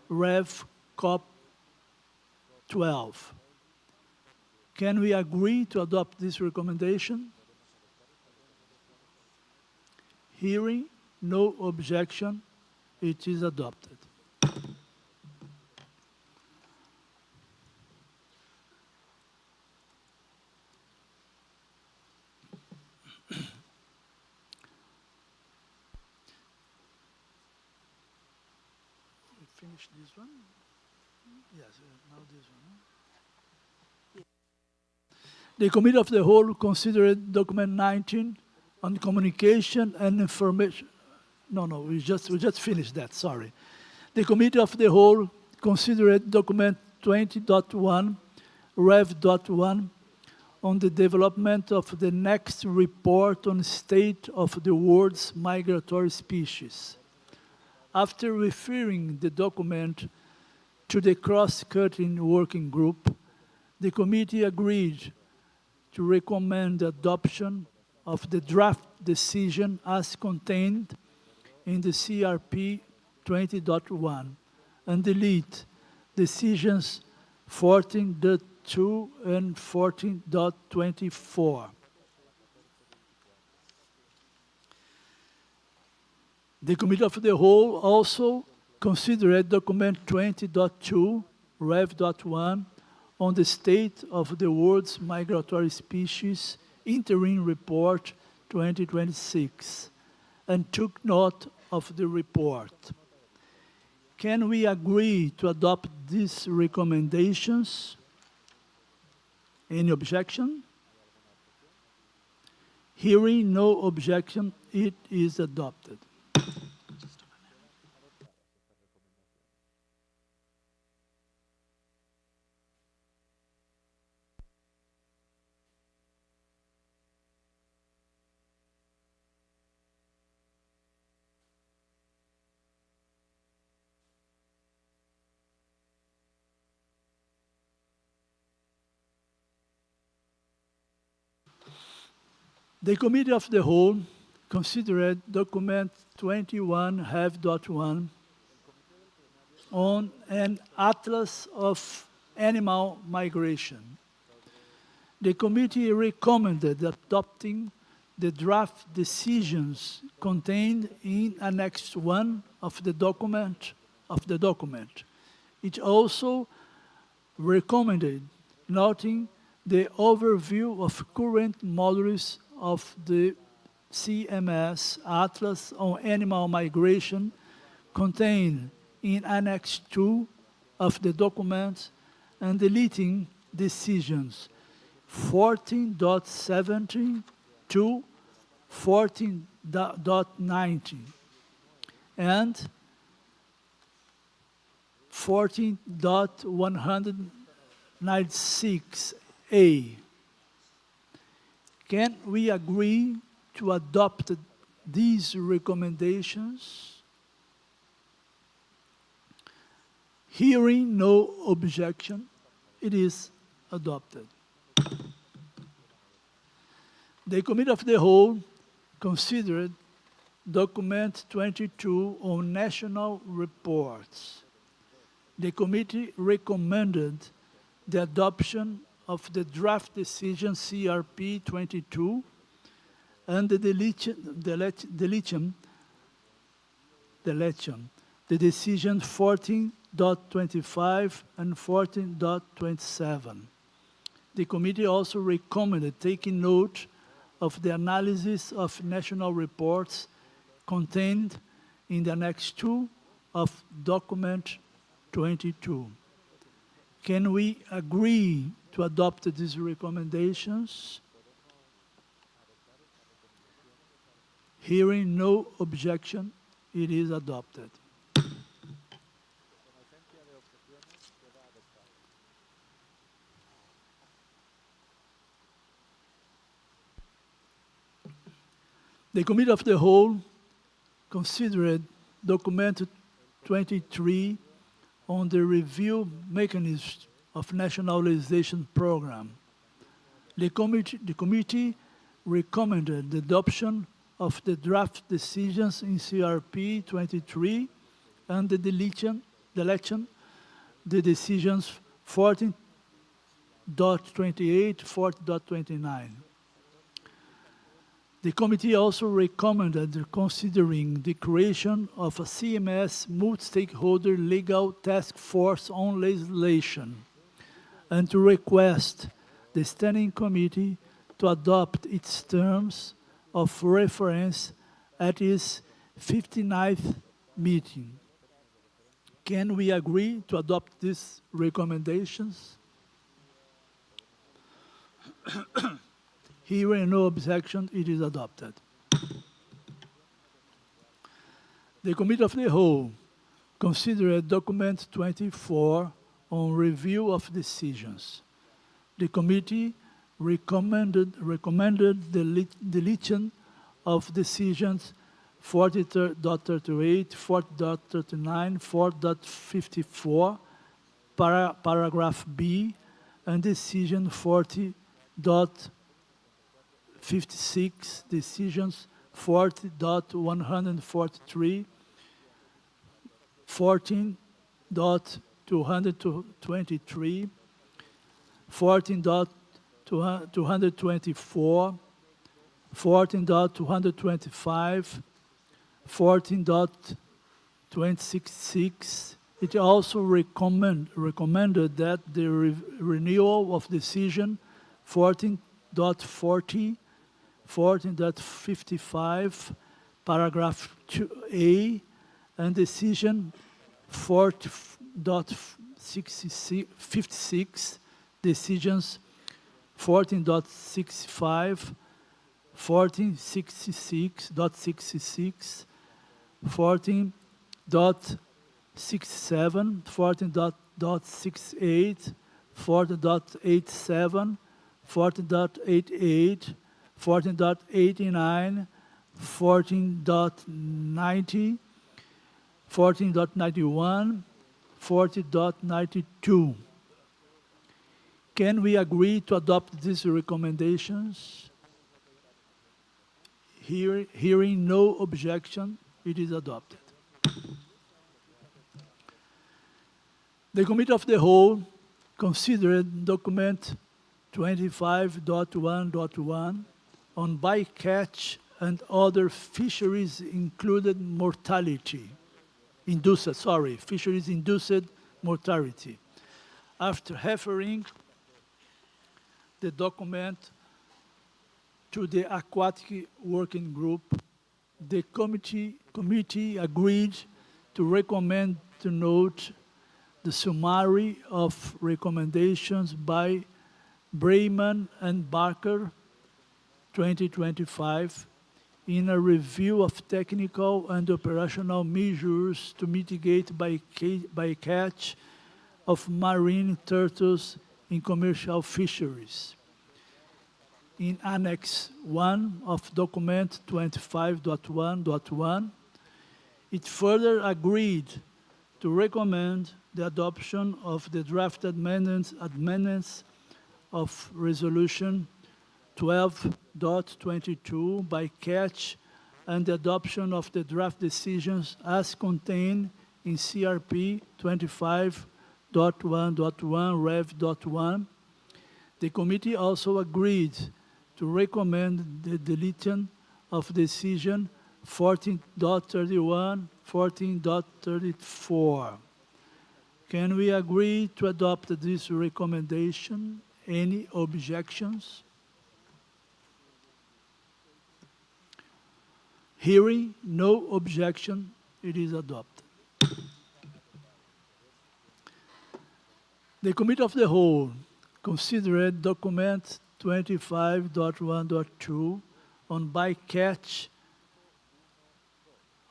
Rev COP12. Can we agree to adopt this recommendation? Hearing no objection, it is adopted. Finish this one? Yes, now this one. The Committee of the Whole considered document 19 on communication and information. No, we just finished that, sorry. The Committee of the Whole considered document 20.1, Rev.1, on the development of the next report on state of the world's migratory species. After referring the document to the cross-cutting working group, the committee agreed to recommend the adoption of the draft decision as contained in the CRP 20.1 and delete decisions 14.2 and 14.24. The Committee of the Whole also considered document 20.2, Rev.1, on the state of the world's migratory species interim report 2026 and took note of the report. Can we agree to adopt these recommendations? Any objection? Hearing no objection, it is adopted. The Committee of the Whole considered document 21 Rev.1 on an atlas of animal migration. The committee recommended adopting the draft decisions contained in Annex 1 of the document. It also recommended noting the overview of current modules of the CMS Atlas on Animal Migration contained in Annex 2 of the document and deleting decisions 14.17 to 14.19 and 14.196A. Can we agree to adopt these recommendations? Hearing no objection, it is adopted. The Committee of the Whole considered Document 22 on national reports. The committee recommended the adoption of the draft decision CRP 22 and the deletion, the decision 14.25 and 14.27. The committee also recommended taking note of the analysis of national reports contained in the Annex 2 of Document 22. Can we agree to adopt these recommendations? Hearing no objection, it is adopted. The Committee of the Whole considered Document 23 on the review mechanism of nationalization program. The committee recommended the adoption of the draft decisions in CRP 23 and the deletion, the decisions 14.28, 14.29. The committee also recommended considering the creation of a CMS multi-stakeholder legal task force on legislation and to request the Standing Committee to adopt its terms of reference at its 59th meeting. Can we agree to adopt these recommendations? Hearing no objection, it is adopted. The Committee of the Whole considered Document 24 on review of decisions. The committee recommended the deletion of decisions 40.38, 40.39, 4.54, paragraph B, and decision 40.56, decisions 40.143, 14.223, 14.224, 14.225, 14.266. It also recommended that the renewal of decision 14.40, 14.55, paragraph 2A, and decision 40.56, decisions 14.65, 14.66.66, 14.67, 14.68, 14.87, 14.88, 14.89, 14.90, 14.91, 14.92. Can we agree to adopt these recommendations? Hearing no objection, it is adopted. The Committee of the Whole considered Document 25.1.1 on bycatch and other fisheries included mortality, fisheries-induced mortality. After referring the document to the Aquatic Working Group, the committee agreed to recommend to note the summary of recommendations by Brayman and Barker, 2025, in a review of technical and operational measures to mitigate bycatch of marine turtles in commercial fisheries. In Annex 1 of Document 25.1.1, it further agreed to recommend the adoption of the drafted amendments of Resolution 12.22 by catch and the adoption of the draft decisions as contained in CRP 25.1.1 Rev.1. The committee also agreed to recommend the deletion of decision 14.31, 14.34. Can we agree to adopt this recommendation? Any objections? Hearing no objection, it is adopted. The Committee of the Whole considered Document 25.1.2 on bycatch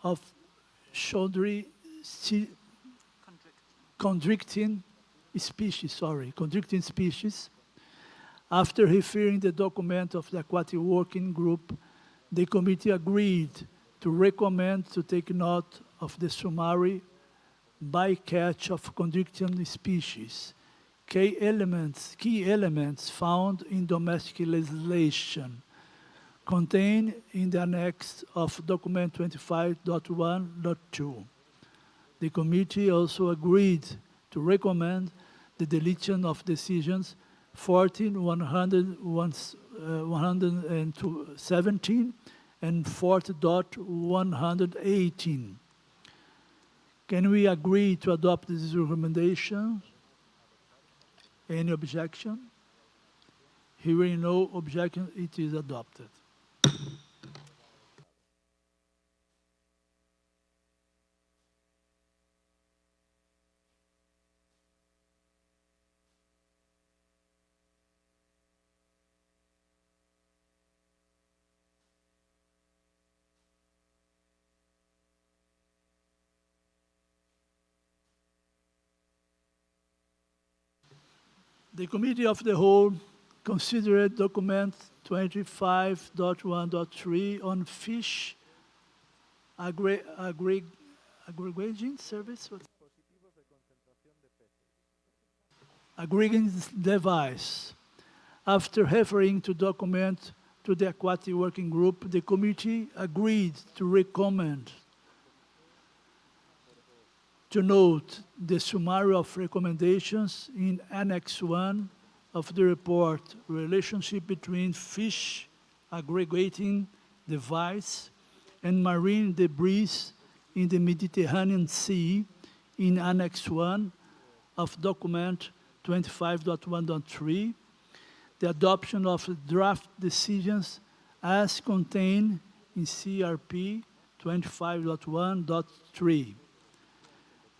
of Chaudhry constricting species. After referring the document of the Aquatic Working Group, the committee agreed to recommend to take note of the summary bycatch of constricting species, key elements found in domestic legislation, contained in the annex of document 25.1.2. The committee also agreed to recommend the deletion of decisions 14.117 and 4.118. Can we agree to adopt these recommendations? Any objection? Hearing no objection, it is adopted. The Committee of the Whole considered Document 25.1.3 on fish aggregation service. Aggregation device. After referring to document to the Aquatic Working Group, the committee agreed to recommend to note the summary of recommendations in Annex 1 of the report, relationship between fish aggregating device and marine debris in the Mediterranean Sea in Annex 1 of document 25.1.3, the adoption of draft decisions as contained in CRP 25.1.3.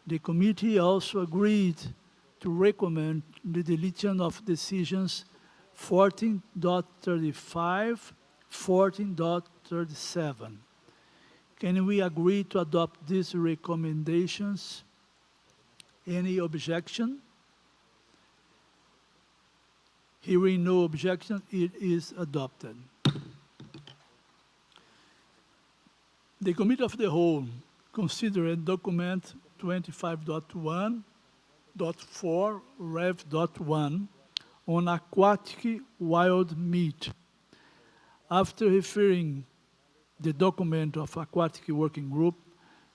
The committee also agreed to recommend the deletion of decisions 14.35, 14.37. Can we agree to adopt these recommendations? Any objection? Hearing no objection, it is adopted. The Committee of the Whole considered document 25.1.4 Rev.1 on aquatic wild meat. After referring the document of Aquatic Working Group,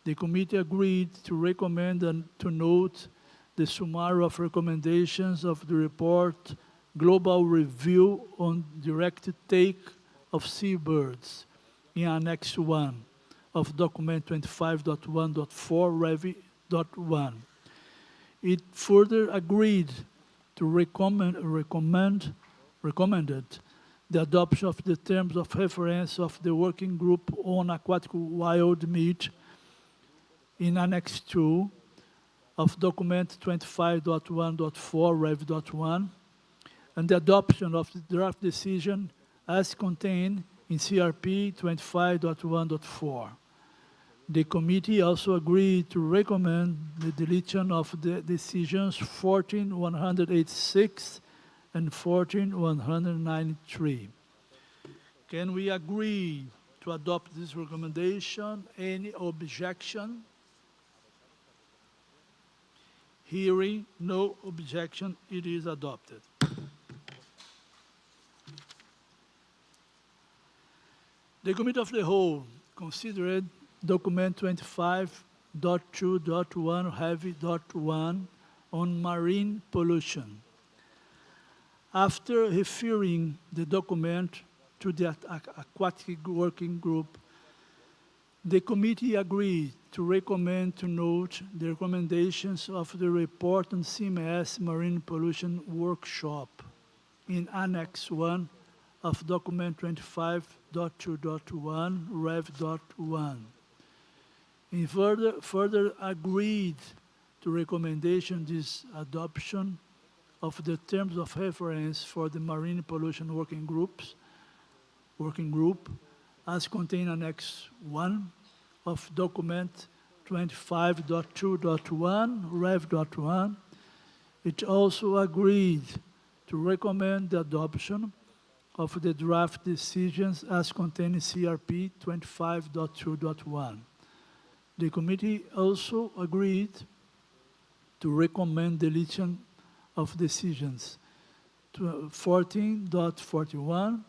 the committee agreed to recommend and to note the summary of recommendations of the report Global Review on Direct Take of Seabirds in Annex 1 of document 25.1.4 Rev.1. It further agreed to recommended the adoption of the terms of reference of the Working Group on Aquatic Wild Meat in Annex 2 of document 25.1.4 Rev.1 and the adoption of the draft decision as contained in CRP 25.1.4. The committee also agreed to recommend the deletion of the decisions 14.186 and 14.193. Can we agree to adopt this recommendation? Any objection? Hearing no objection, it is adopted. The Committee of the Whole considered document 25.2.1 heavy.1 on marine pollution. After referring the document to the Aquatic Working Group, the committee agreed to recommend to note the recommendations of the report on CMS Marine Pollution Workshop in Annex 1 of document 25.2.1 Rev.1. In further agreed to recommendation this adoption of the terms of reference for the Marine Pollution Working Group as contained in Annex 1 of document 25.2.1 Rev.1. It also agreed to recommend the adoption of the draft decisions as contained in CRP 25.2.1. The committee also agreed to recommend deletion of decisions 14.41,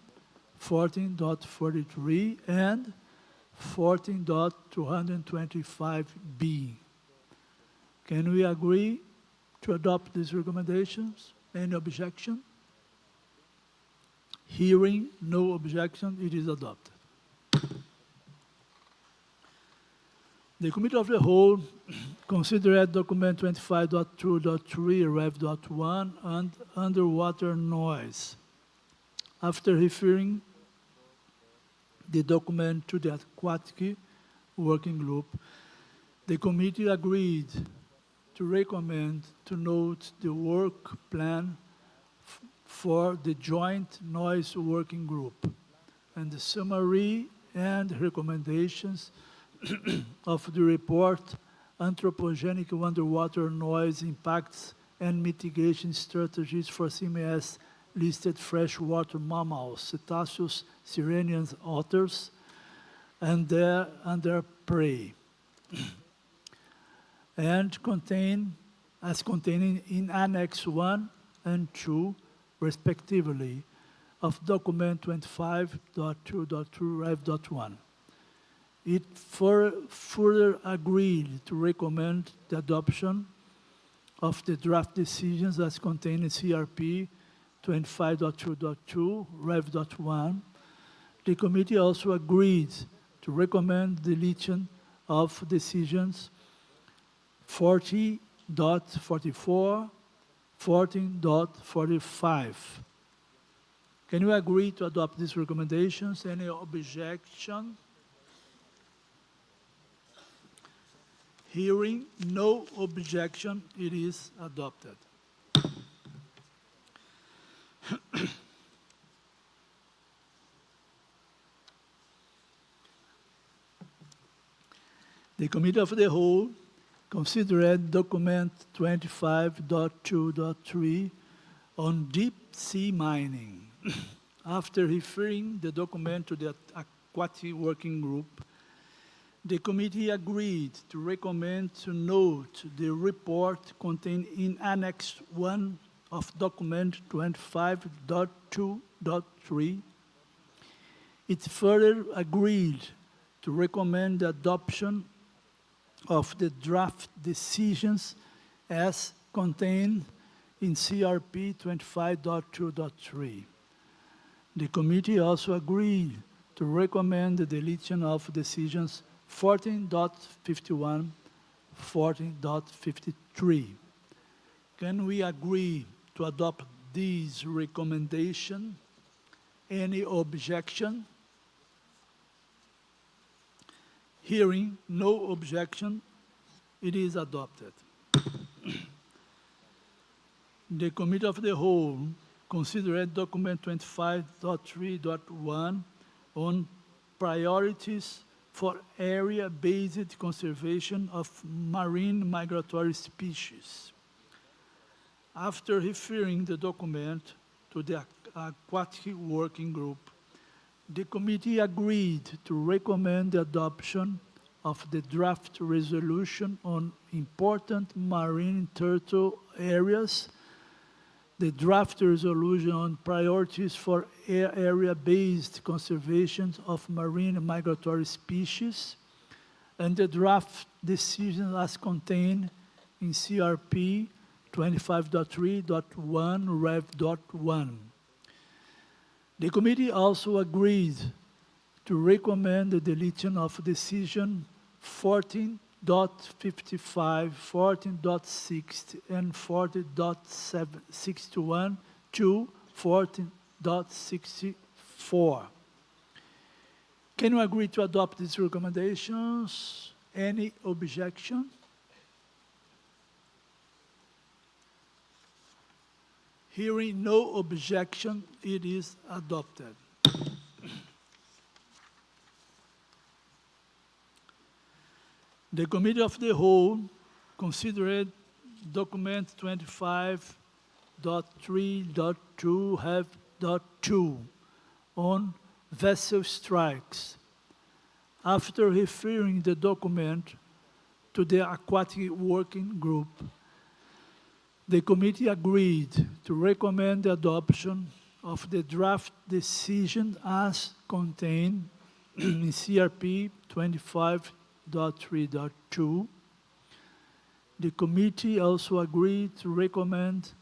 14.43, and 14.225b. Can we agree to adopt these recommendations? Any objection? Hearing no objection, it is adopted. The Committee of the Whole considered document 25.2.3 Rev.1 and underwater noise. After referring the document to the Aquatic Working Group, the committee agreed to recommend to note the work plan for the Joint Noise Working Group and the summary and recommendations of the report Anthropogenic Underwater Noise Impacts and Mitigation Strategies for CMS listed freshwater mammals, cetaceans, sirenians, otters, and their prey, and contained in Annex 1 and 2, respectively, of document 25.2.2 Rev.1. It further agreed to recommend the adoption of the draft decisions as contained in CRP 25.2.2 Rev.1. The committee also agreed to recommend deletion of decisions 40.44, 14.45. Can you agree to adopt these recommendations? Any objection? Hearing no objection, it is adopted. The Committee of the Whole considered document 25.2.3 on deep sea mining. After referring the document to the Aquatic Working Group, the committee agreed to recommend to note the report contained in Annex 1 of document 25.2.3. It further agreed to recommend the adoption of the draft decisions as contained in CRP 25.2.3. The committee also agreed to recommend the deletion of decisions 14.51, 14.53. Can we agree to adopt these recommendations? Any objection? Hearing no objection, it is adopted. The Committee of the Whole considered document 25.3.1 on priorities for area-based conservation of marine migratory species. After referring the document to the Aquatic Working Group, the committee agreed to recommend the adoption of the draft resolution on important marine turtle areas, the draft resolution on priorities for area-based conservation of marine migratory species, and the draft decision as contained in CRP 25.3.1 Rev.1. The committee also agreed to recommend the deletion of decision 14.55, 14.60, and 40.61 to 14.64. Can you agree to adopt these recommendations? Any objection? Hearing no objection, it is adopted. The Committee of the Whole considered document 25.3.2 have.2 on vessel strikes. After referring the document to the Aquatic Working Group, the committee agreed to recommend the adoption of the draft decision as contained in CRP 25.3.2. The committee also agreed to recommend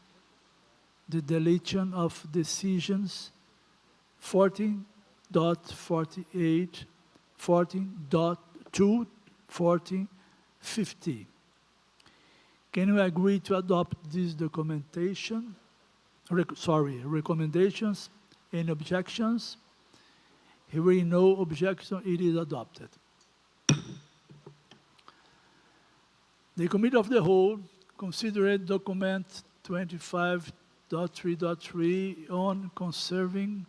the deletion of decisions 14.48, 14.2, 14.50. Can you agree to adopt this documentation? Recommendations? Any objections? Hearing no objection, it is adopted. The Committee of the Whole considered document 25.3.3 on conserving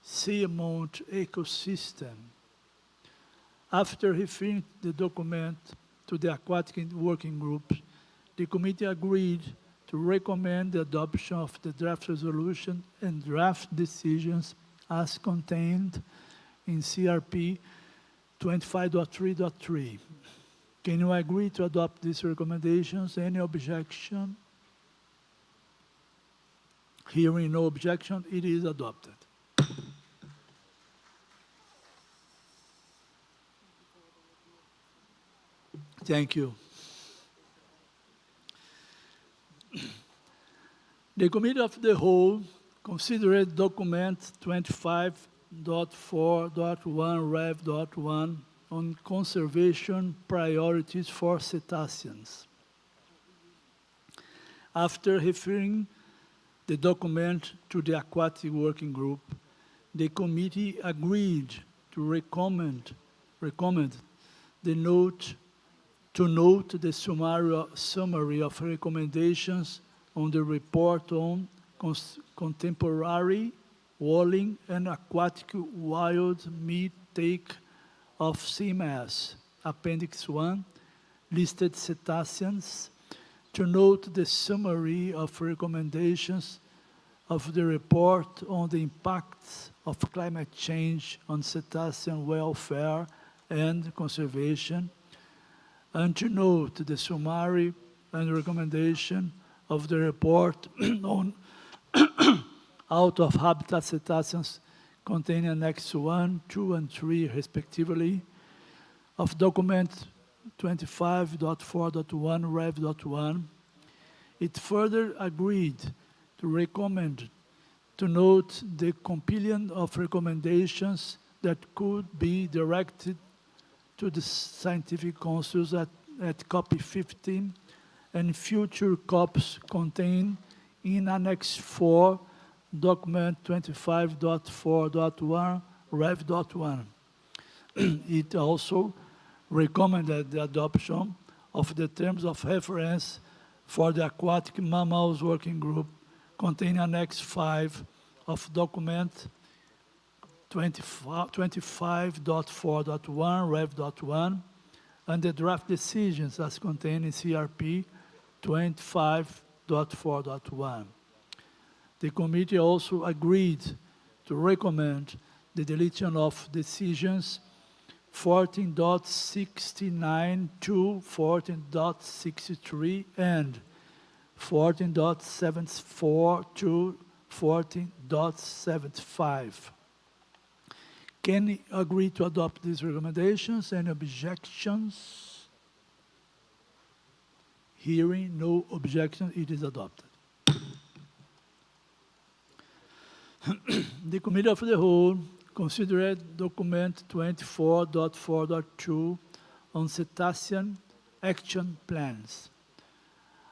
seamount ecosystem. After referring the document to the Aquatic Working Group, the committee agreed to recommend the adoption of the draft resolution and draft decisions as contained in CRP 25.3.3. Can you agree to adopt these recommendations? Any objection? Hearing no objection, it is adopted. Thank you. The Committee of the Whole considered document 25.4.1 Rev.1 on conservation priorities for cetaceans. After referring the document to the Aquatic Working Group, the committee agreed to recommend the note the summary of recommendations on the report on contemporary walling and aquatic wild meat take of CMS, Appendix 1, listed cetaceans, to note the summary of recommendations of the report on the impacts of climate change on cetacean welfare and conservation, and to note the summary and recommendation of the report on out-of-habitat cetaceans containing Annex 1, 2, and 3, respectively, of document 25.4.1 Rev.1. It further agreed to recommend to note the compilation of recommendations that could be directed to the scientific councils at COP15 and future COPs contained in Annex 4, document 25.4.1, Rev.1. It also recommended the adoption of the terms of reference for the Aquatic Mammals Working Group containing Annex 5 of document 25.4.1, Rev.1, and the draft decisions as contained in CRP 25.4.1. The committee also agreed to recommend the deletion of decisions 14.69 to 14.63 and 14.74 to 14.75. Can you agree to adopt these recommendations? Any objections? Hearing no objection, it is adopted. The Committee of the Whole considered document 24.4.2 on cetacean action plans.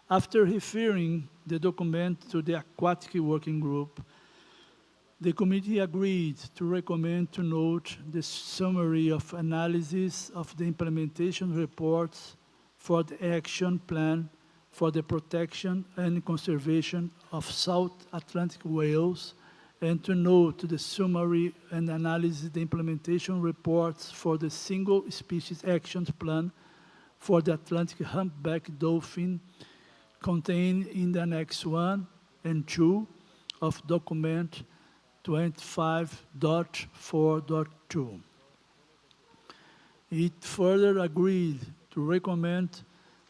After referring the document to the Aquatic Working Group, the committee agreed to recommend to note the summary of analysis of the implementation reports for the action plan for the protection and conservation of South Atlantic whales, and to note the summary and analysis the implementation reports for the single species action plan for the Atlantic humpback dolphin contained in the Annex 1 and 2 of document 25.4.2. It further agreed to recommend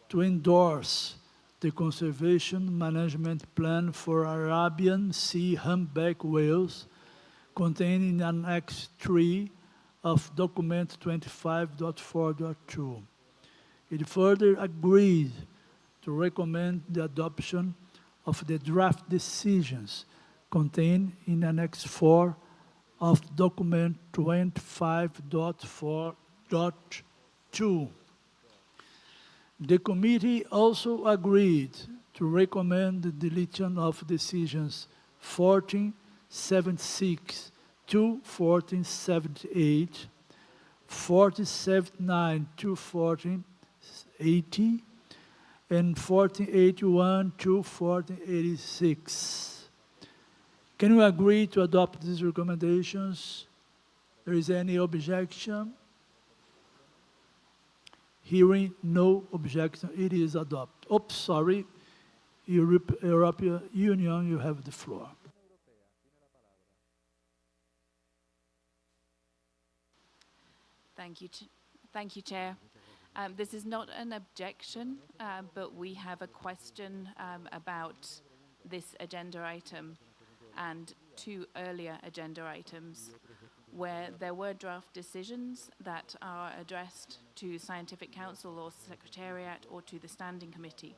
to endorse the Conservation Management Plan for Arabian Sea humpback whales contained in Annex 3 of document 25.4.2. It further agreed to recommend the adoption of the draft decisions contained in Annex 4 of document 25.4.2. The committee also agreed to recommend the deletion of decisions 1476 to 1478, 1479 to 1480, and 1481 to 1486. Can you agree to adopt these recommendations? There is any objection? Hearing no objection, it is adopted. Oops, sorry. European Union, you have the floor. Thank you, Chair. This is not an objection, but we have a question about this agenda item and two earlier agenda items where there were draft decisions that are addressed to Scientific Council or Secretariat or to the Standing Committee,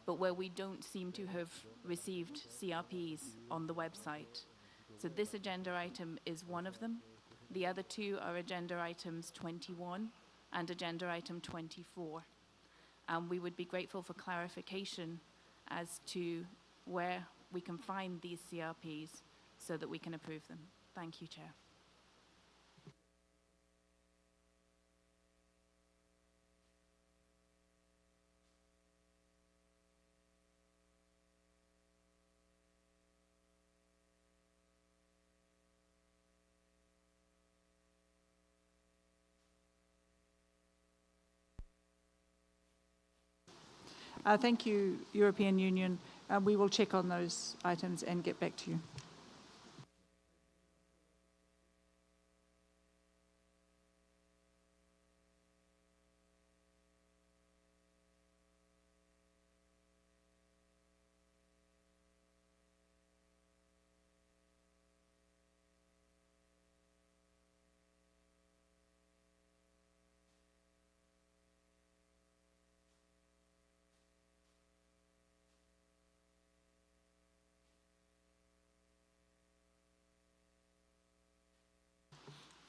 but where we don't seem to have received CRPs on the website. So this agenda item is one of them. The other two are agenda items 21 and agenda item 24. And we would be grateful for clarification as to where we can find these CRPs so that we can approve them. Thank you, Chair. Thank you, European Union. We will check on those items and get back to you.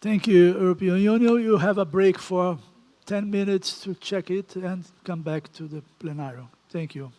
Thank you, European Union. You have a break for 10 minutes to check it and come back to the plenary. Thank you.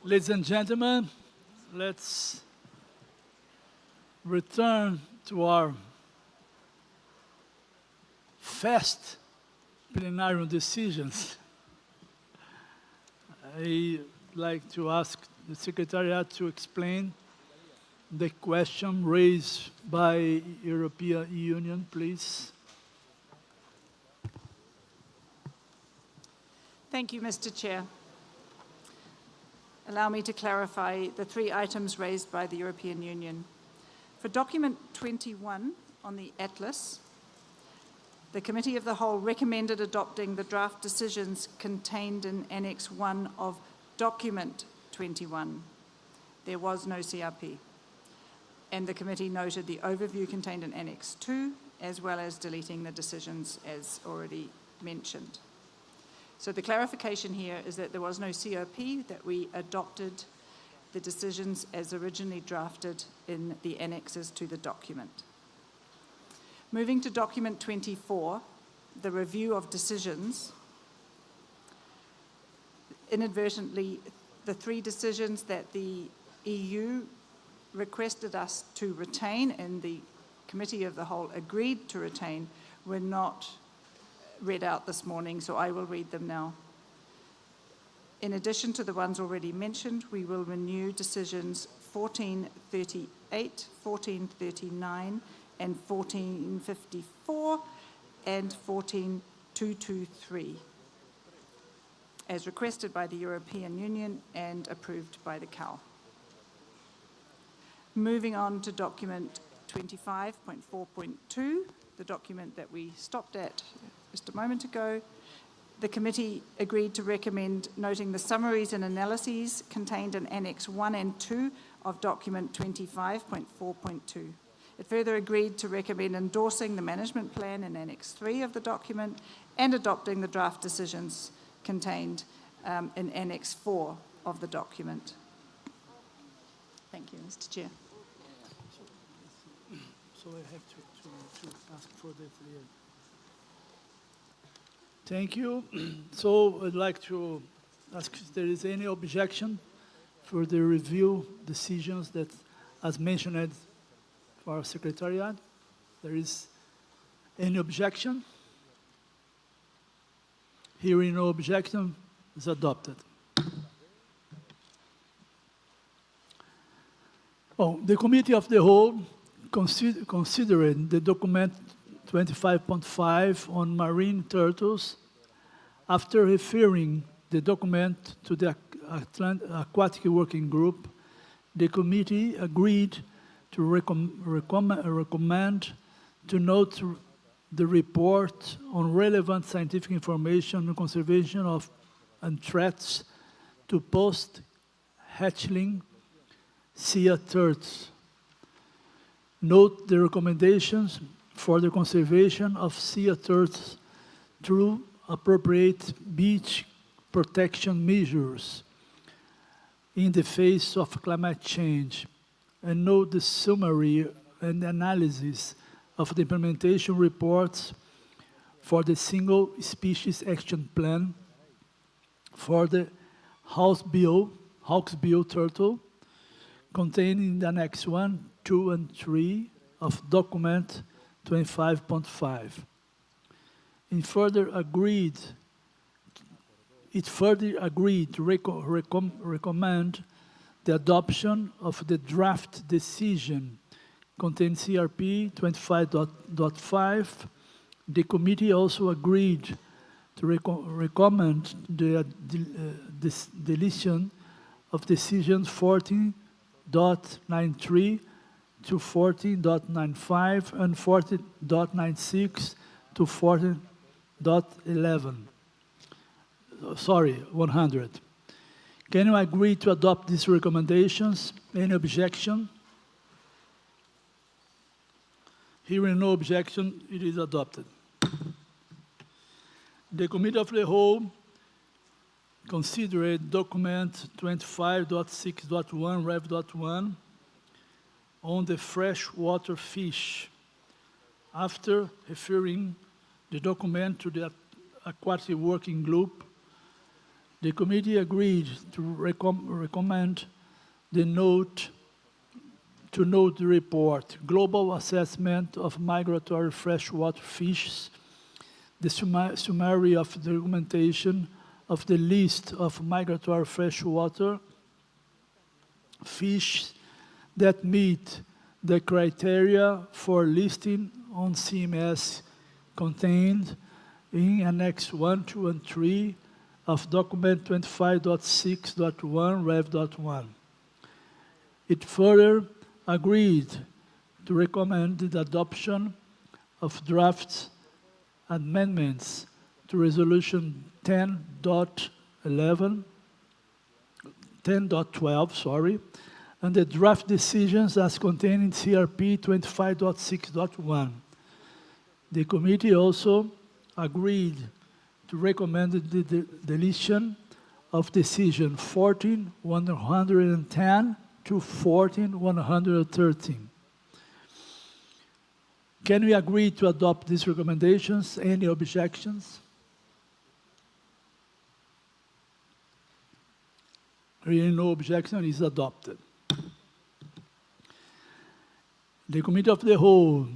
Ladies and gentlemen, let's return to our fast plenary decisions. I'd like to ask the Secretariat to explain the question raised by European Union, please. Thank you, Mr. Chair. Allow me to clarify the 3 items raised by the European Union. For document 21 on the Atlas, the Committee of the Whole recommended adopting the draft decisions contained in Annex 1 of document 21. There was no CRP. And the committee noted the overview contained in Annex 2, as well as deleting the decisions as already mentioned. So the clarification here is that there was no COP, that we adopted the decisions as originally drafted in the annexes to the document. Moving to document 24, the review of decisions. Inadvertently, the 3 decisions that the EU requested us to retain and the Committee of the Whole agreed to retain were not read out this morning, so I will read them now. In addition to the ones already mentioned, we will renew decisions 1438, 1439, and 1454, and 14223, as requested by the European Union and approved by the COW. Moving on to document 25.4.2, the document that we stopped at just a moment ago, the committee agreed to recommend noting the summaries and analyses contained in Annex 1 and 2 of document 25.4.2. It further agreed to recommend endorsing the management plan in Annex 3 of the document and adopting the draft decisions contained in Annex 4 of the document. Thank you, Mr. Chair. So I have to ask for that. Thank you. So I'd like to ask if there is any objection for the review decisions that, as mentioned for our Secretariat. There is any objection? Hearing no objection, is adopted. Oh, the Committee of the Whole considering the document 25.5 on marine turtles, after referring the document to the Aquatic Working Group, the committee agreed to recommend to note the report on relevant scientific information on conservation of and threats to post-hatchling sea turtles. Note the recommendations for the conservation of sea turtles through appropriate beach protection measures in the face of climate change, and note the summary and analysis of the implementation reports for the Single Species Action Plan for the hawksbill turtle contained in the Annex 1, 2, and 3 of document 25.5. It further agreed to recommend the adoption of the draft decision contained CRP 25.5. The committee also agreed to recommend the deletion of decisions 14.93 to 14.95 and 14.96 to 14.11. Sorry, 100. Can you agree to adopt these recommendations? Any objection? Hearing no objection, it is adopted. The Committee of the Whole considered document 25.6.1 Rev.1 on the freshwater fish. After referring the document to the Aquatic Working Group, The committee agreed to recommend the note the report, Global Assessment of Migratory Freshwater Fishes, the summary of the documentation of the list of migratory freshwater fish that meet the criteria for listing on CMS contained in Annex 1, 2, and 3 of document 25.6.1 Rev.1. It further agreed to recommend the adoption of draft amendments to Resolution 10.12, and the draft decisions as contained in CRP 25.6.1. The committee also agreed to recommend the deletion of decision 14.110 to 14.113. Can we agree to adopt these recommendations? Any objections? Really no objection, is adopted. The Committee of the Whole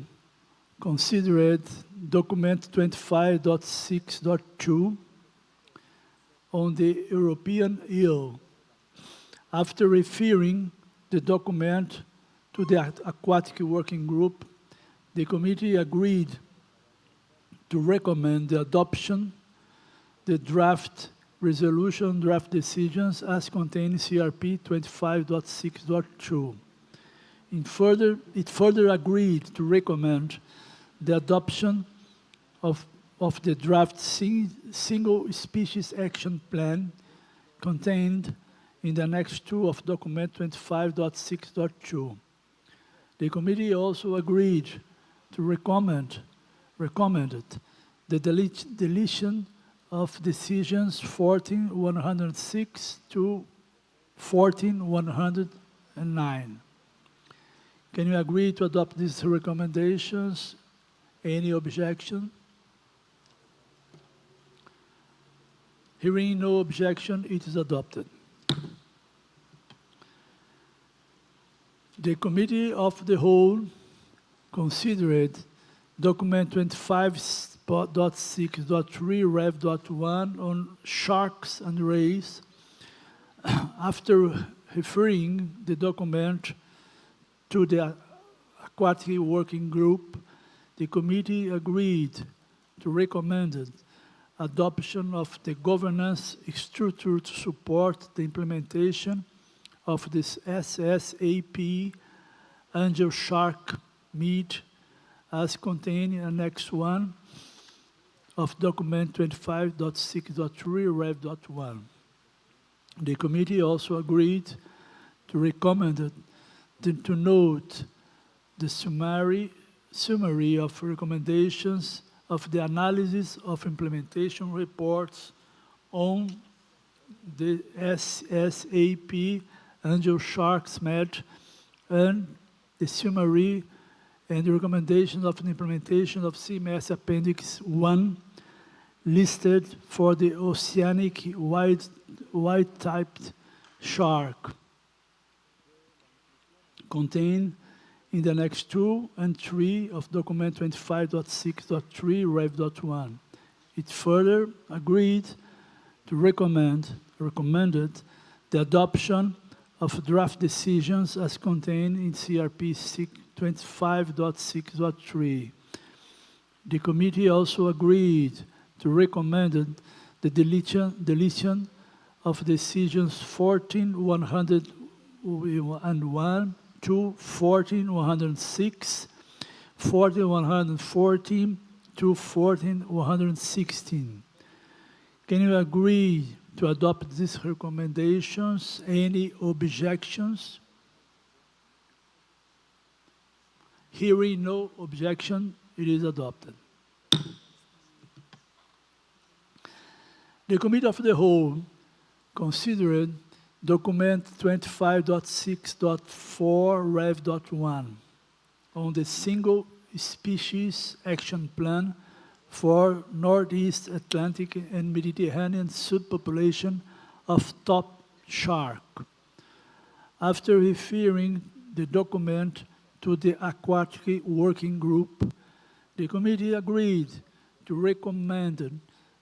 considered document 25.6.2 on the European eel. After referring the document to the Aquatic Working Group, the committee agreed to recommend the adoption the draft resolution, draft decisions as contained in CRP 25.6.2. It further agreed to recommend the adoption of the draft single species action plan contained in the Annex 2 of document 25.6.2. The committee also agreed to recommended the deletion of decisions 14.106 to 14.109. Can you agree to adopt these recommendations? Any objection? Hearing no objection, it is adopted. The Committee of the Whole considered document 25.6.3 Rev.1 on sharks and rays. After referring the document to the Aquatic Working Group, the committee agreed to recommend adoption of the governance structure to support the implementation of this SSAP angel shark meat as contained in Annex 1 of document 25.6.3 Rev.1. The committee also agreed to recommend to note the summary of recommendations of the analysis of implementation reports on the SSAP angel sharks met and the summary and the recommendations of the implementation of CMS Appendix 1 listed for the oceanic white-typed shark contained in the Annex 2 and 3 of document 25.6.3 Rev.1. It further agreed to recommended the adoption of draft decisions as contained in CRP 25.6.3. The committee also agreed to recommend the deletion of decisions 14.101 to 14.106, 14.114 to 14.116. Can you agree to adopt these recommendations? Any objections? Hearing no objection, it is adopted. The Committee of the Whole considered document 25.6.4 Rev.1 on the single species action plan for Northeast Atlantic and Mediterranean subpopulation of top shark. After referring the document to the Aquatic Working Group, the committee agreed to recommend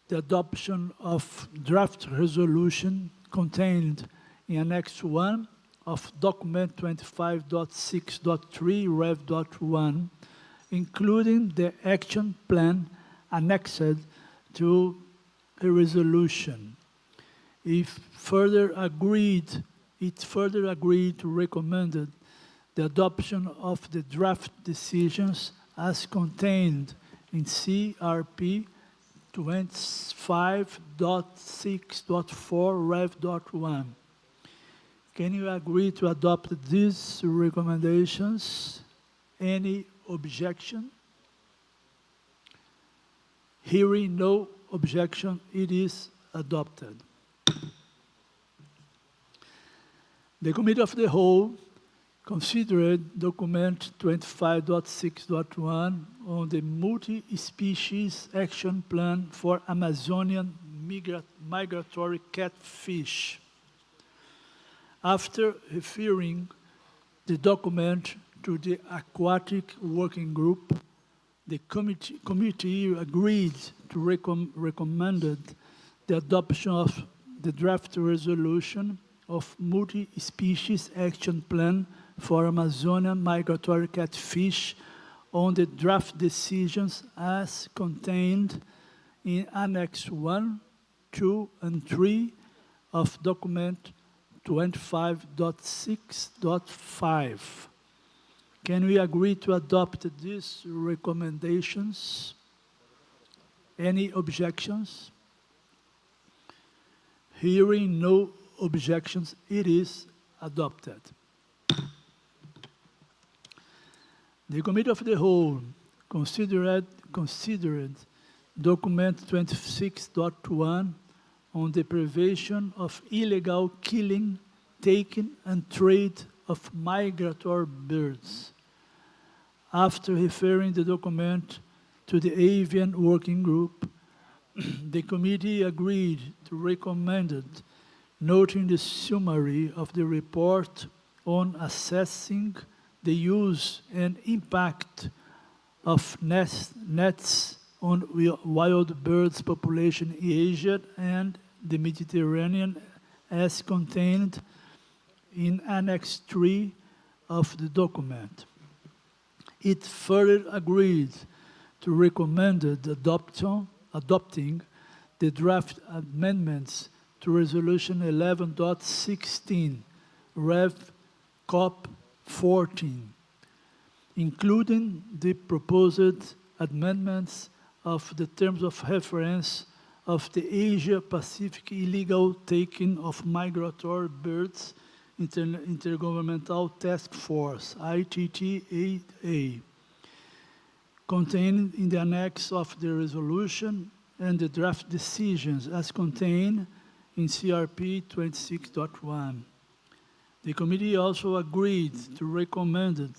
the adoption of draft resolution contained in Annex 1 of document 25.6.3 Rev.1, including the action plan annexed to a resolution. It further agreed to recommend the adoption of the draft decisions as contained in CRP 25.6.4 Rev.1. Can you agree to adopt these recommendations? Any objection? Hearing no objection, it is adopted. The Committee of the Whole considered document 25.6.1 on the multi-species action plan for Amazonian migratory catfish. After referring the document to the Aquatic Working Group, the committee agreed to recommend the adoption of the draft resolution of multi-species action plan for Amazonian migratory catfish on the draft decisions as contained in Annex 1, 2, and 3 of document 25.6.5. Can we agree to adopt these recommendations? Any objections? Hearing no objections, it is adopted. The Committee of the Whole considered document 26.1 on the prevention of illegal killing, taking, and trade of migratory birds. After referring the document to the Avian Working Group, the committee agreed to recommend it, noting the summary of the report on assessing the use and impact of nets on wild birds population in Asia and the Mediterranean as contained in Annex 3 of the document. It further agreed to recommend adopting the draft amendments to Resolution 11.16, Rev. COP15, including the proposed amendments of the terms of reference of the Asia-Pacific illegal taking of migratory birds Intergovernmental Task Force, ITT-8A, contained in the annex of the resolution and the draft decisions as contained in CRP 26.1. The committee also agreed to recommend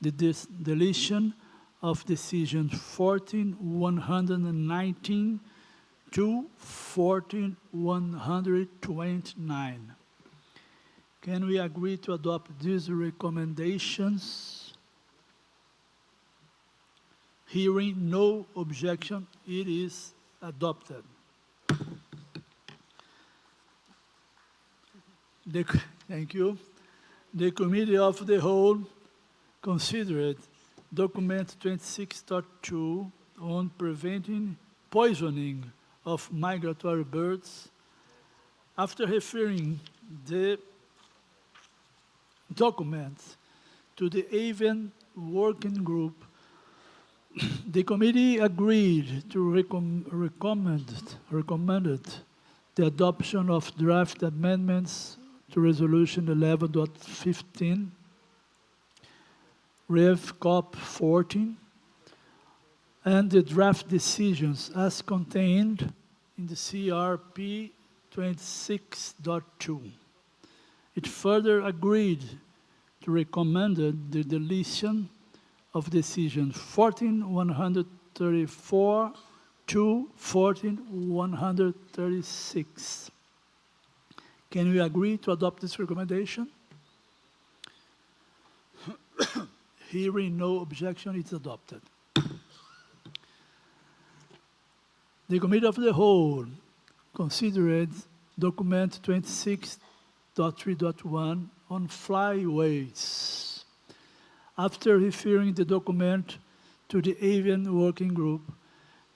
the deletion of decisions 14.119 to 14.129. Can we agree to adopt these recommendations? Hearing no objection, it is adopted. Thank you. The Committee of the Whole considered document 26.2 on preventing poisoning of migratory birds. After referring the documents to the Avian Working Group, the committee agreed to recommended the adoption of draft amendments to Resolution 11.15, Rev. COP14, and the draft decisions as contained in the CRP 26.2. It further agreed to recommend the deletion of decisions 14.134 to 14.136. Can we agree to adopt this recommendation? Hearing no objection, it's adopted. The Committee of the Whole considered document 26.3.1 on flyways. After referring the document to the Avian Working Group,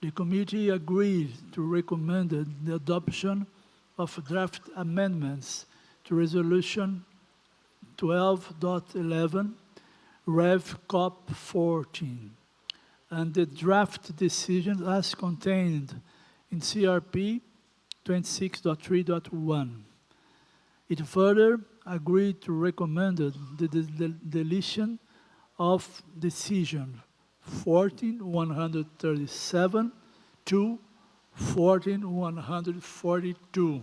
the committee agreed to recommend the adoption of draft amendments to Resolution 12.11, Rev COP15, and the draft decision as contained in CRP 26.3.1. It further agreed to recommend the deletion of decision 14.137 to 14.142.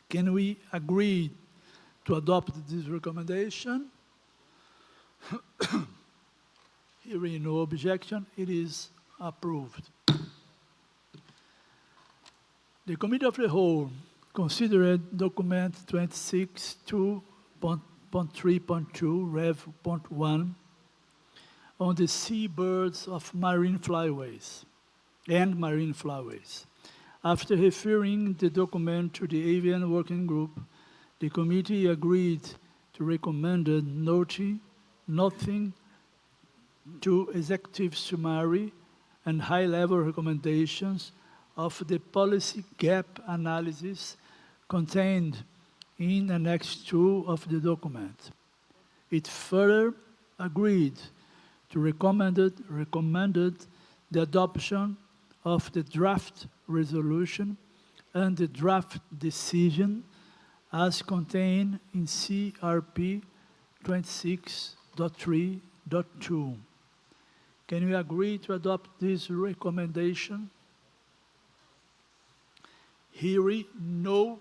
Can we agree to adopt this recommendation? Hearing no objection, it is approved. The Committee of the Whole considered document 26.2.3.2, Rev.1, on the seabirds of marine flyways and marine flyways. After referring the document to the Avian Working Group, the committee agreed to recommend nothing to executive summary and high-level recommendations of the policy gap analysis contained in Annex 2 of the document. It further agreed to recommended the adoption of the draft resolution and the draft decision as contained in CRP 26.3.2. Can we agree to adopt this recommendation? Hearing no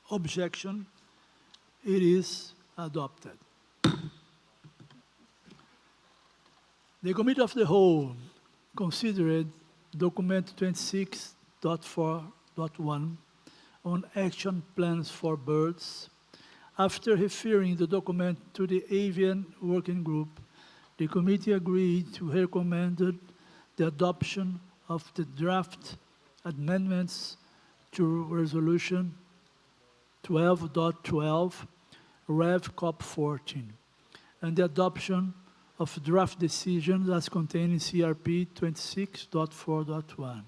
objection, it is adopted. The Committee of the Whole considered document 26.4.1 on action plans for birds. After referring the document to the Avian Working Group, the committee agreed to recommend the adoption of the draft amendments to Resolution 12.12, Rev Cop14, and the adoption of draft decisions as contained in CRP 26.4.1.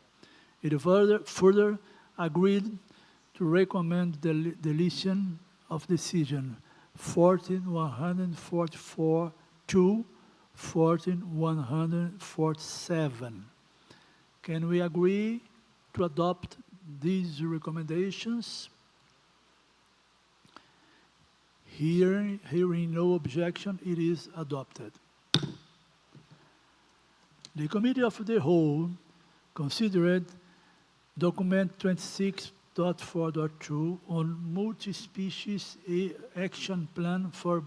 It further agreed to recommend the deletion of decision 14.144 to 14.147. Can we agree to adopt these recommendations? Hearing no objection, it is adopted. The Committee of the Whole considered document 26.4.2 on multi-species action plan for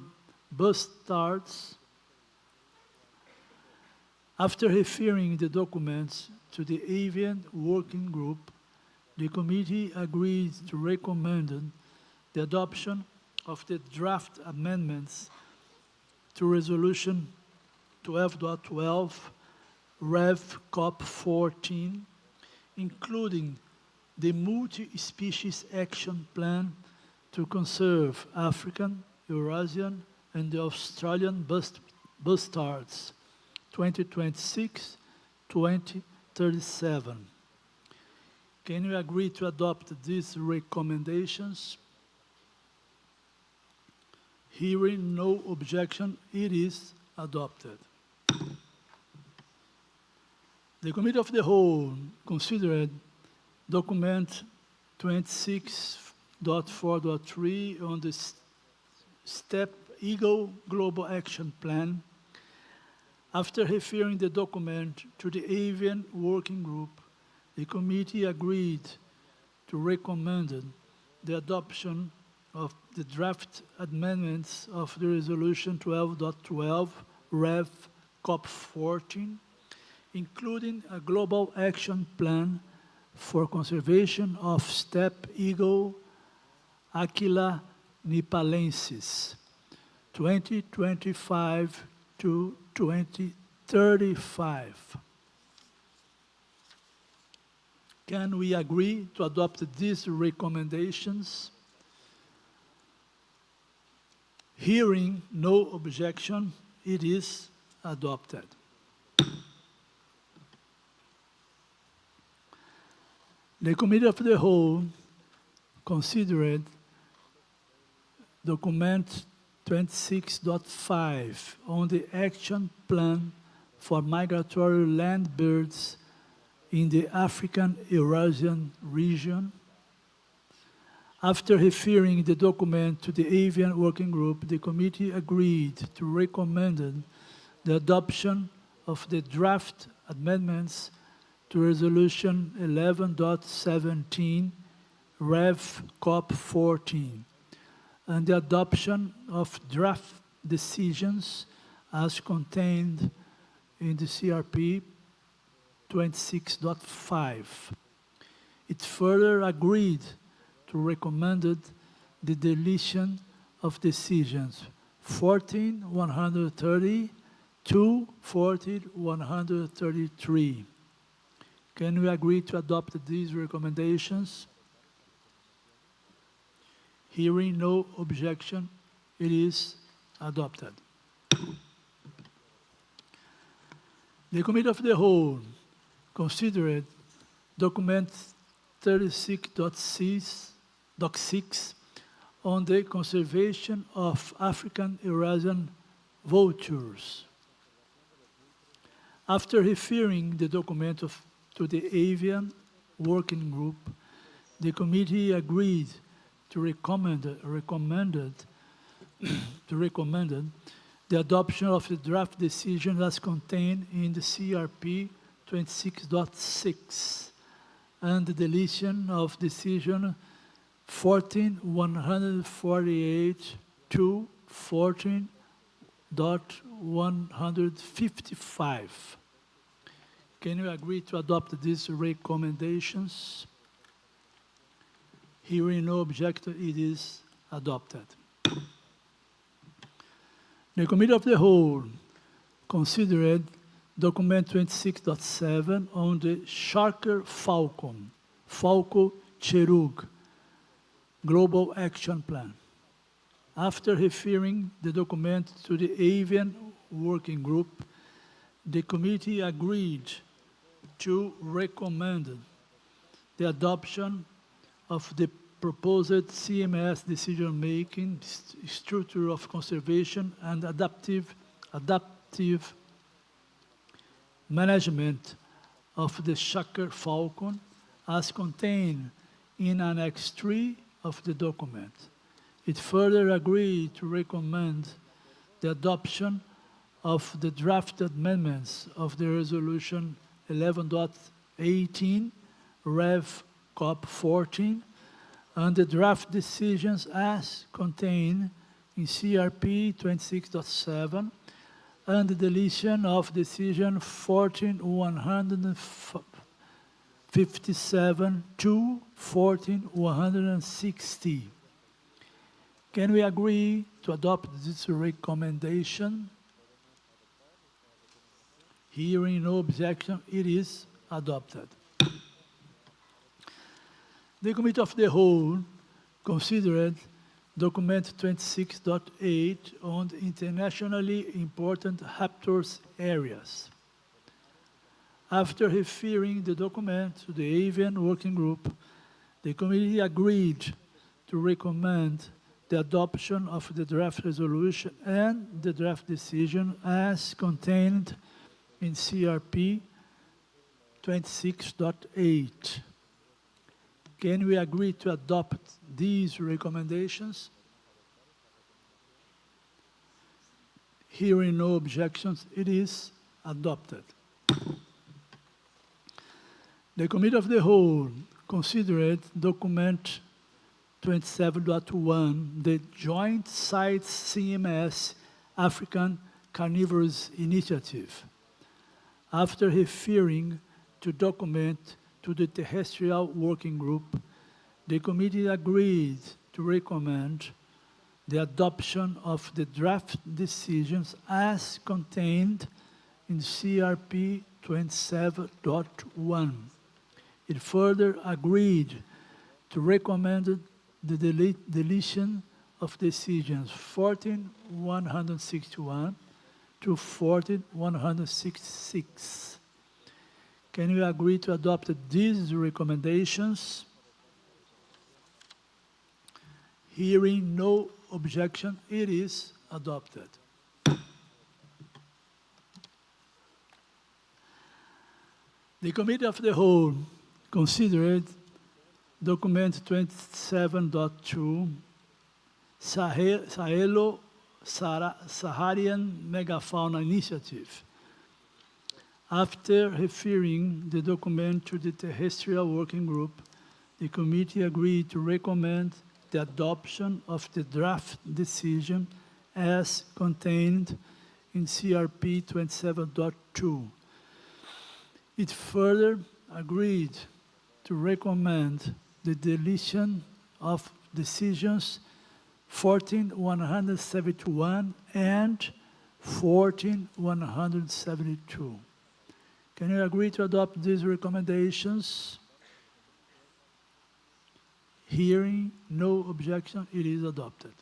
bustards. After referring the documents to the Avian Working Group, the committee agreed to recommend the adoption of the draft amendments to Resolution 12.12, Rev COP14, including the multi-species action plan to conserve African, Eurasian, and the Australian bustards, 2026-2037. Can you agree to adopt these recommendations? Hearing no objection, it is adopted. The Committee of the Whole considered document 26.4.3 on the STEP Eagle Global Action Plan. After referring the document to the Avian Working Group, the committee agreed to recommend the adoption of the draft amendments of the Resolution 12.12, Rev COP14, including a global action plan for conservation of steppe eagle Aquila nipalensis, 2025 to 2035. Can we agree to adopt these recommendations? Hearing no objection, it is adopted. The Committee of the Whole considered document 26.5 on the action plan for migratory land birds in the African Eurasian region. After referring the document to the avian working group, the committee agreed to recommend the adoption of the draft amendments to Resolution 11.17, Rev. COP15, and the adoption of draft decisions as contained in the CRP 26.5. It further agreed to recommend the deletion of decisions 14.130 to 14.133. Can we agree to adopt these recommendations? Hearing no objection, it is adopted. The Committee of the Whole considered document 36.6 on the conservation of African Eurasian vultures. After referring the document to the avian working group, the committee agreed to recommend the adoption of the draft decision as contained in the CRP 26.6 and the deletion of decision 14.148 to 14.155. Can you agree to adopt these recommendations? Hearing no objection, it is adopted. The Committee of the Whole considered document 26.7 on the Sharker Falcon, Falco Cherug, Global Action Plan. After referring the document to the avian working group, the committee agreed to recommend the adoption of the proposed CMS decision-making structure of conservation and adaptive management of the Sharker Falcon as contained in Annex 3 of the document. It further agreed to recommend the adoption of the draft amendments of the Resolution 11.18, Rev. COP15, and the draft decisions as contained in CRP 26.7 and the deletion of decision 14.157 to 14.160. Can we agree to adopt this recommendation? Hearing no objection, it is adopted. The Committee of the Whole considered document 26.8 on internationally important habitat areas. After referring the document to the avian working group, the committee agreed to recommend the adoption of the draft resolution and the draft decision as contained in CRP 26.8. Can we agree to adopt these recommendations? Hearing no objections, it is adopted. The Committee of the Whole considered document 27.1, the Joint CITES CMS African Carnivorous Initiative. After referring to document to the Terrestrial Working Group, the committee agreed to recommend the adoption of the draft decisions as contained in CRP 27.1. It further agreed to recommend the deletion of decisions 14.161 to 14.166. Can you agree to adopt these recommendations? Hearing no objection, it is adopted. The Committee of the Whole considered document 27.2 Saharan Megafauna Initiative. After referring the document to the Terrestrial Working Group, the committee agreed to recommend the adoption of the draft decision as contained in CRP 27.2. It further agreed to recommend the deletion of decisions 14.171 and 14.172. Can you agree to adopt these recommendations? Hearing no objection, it is adopted.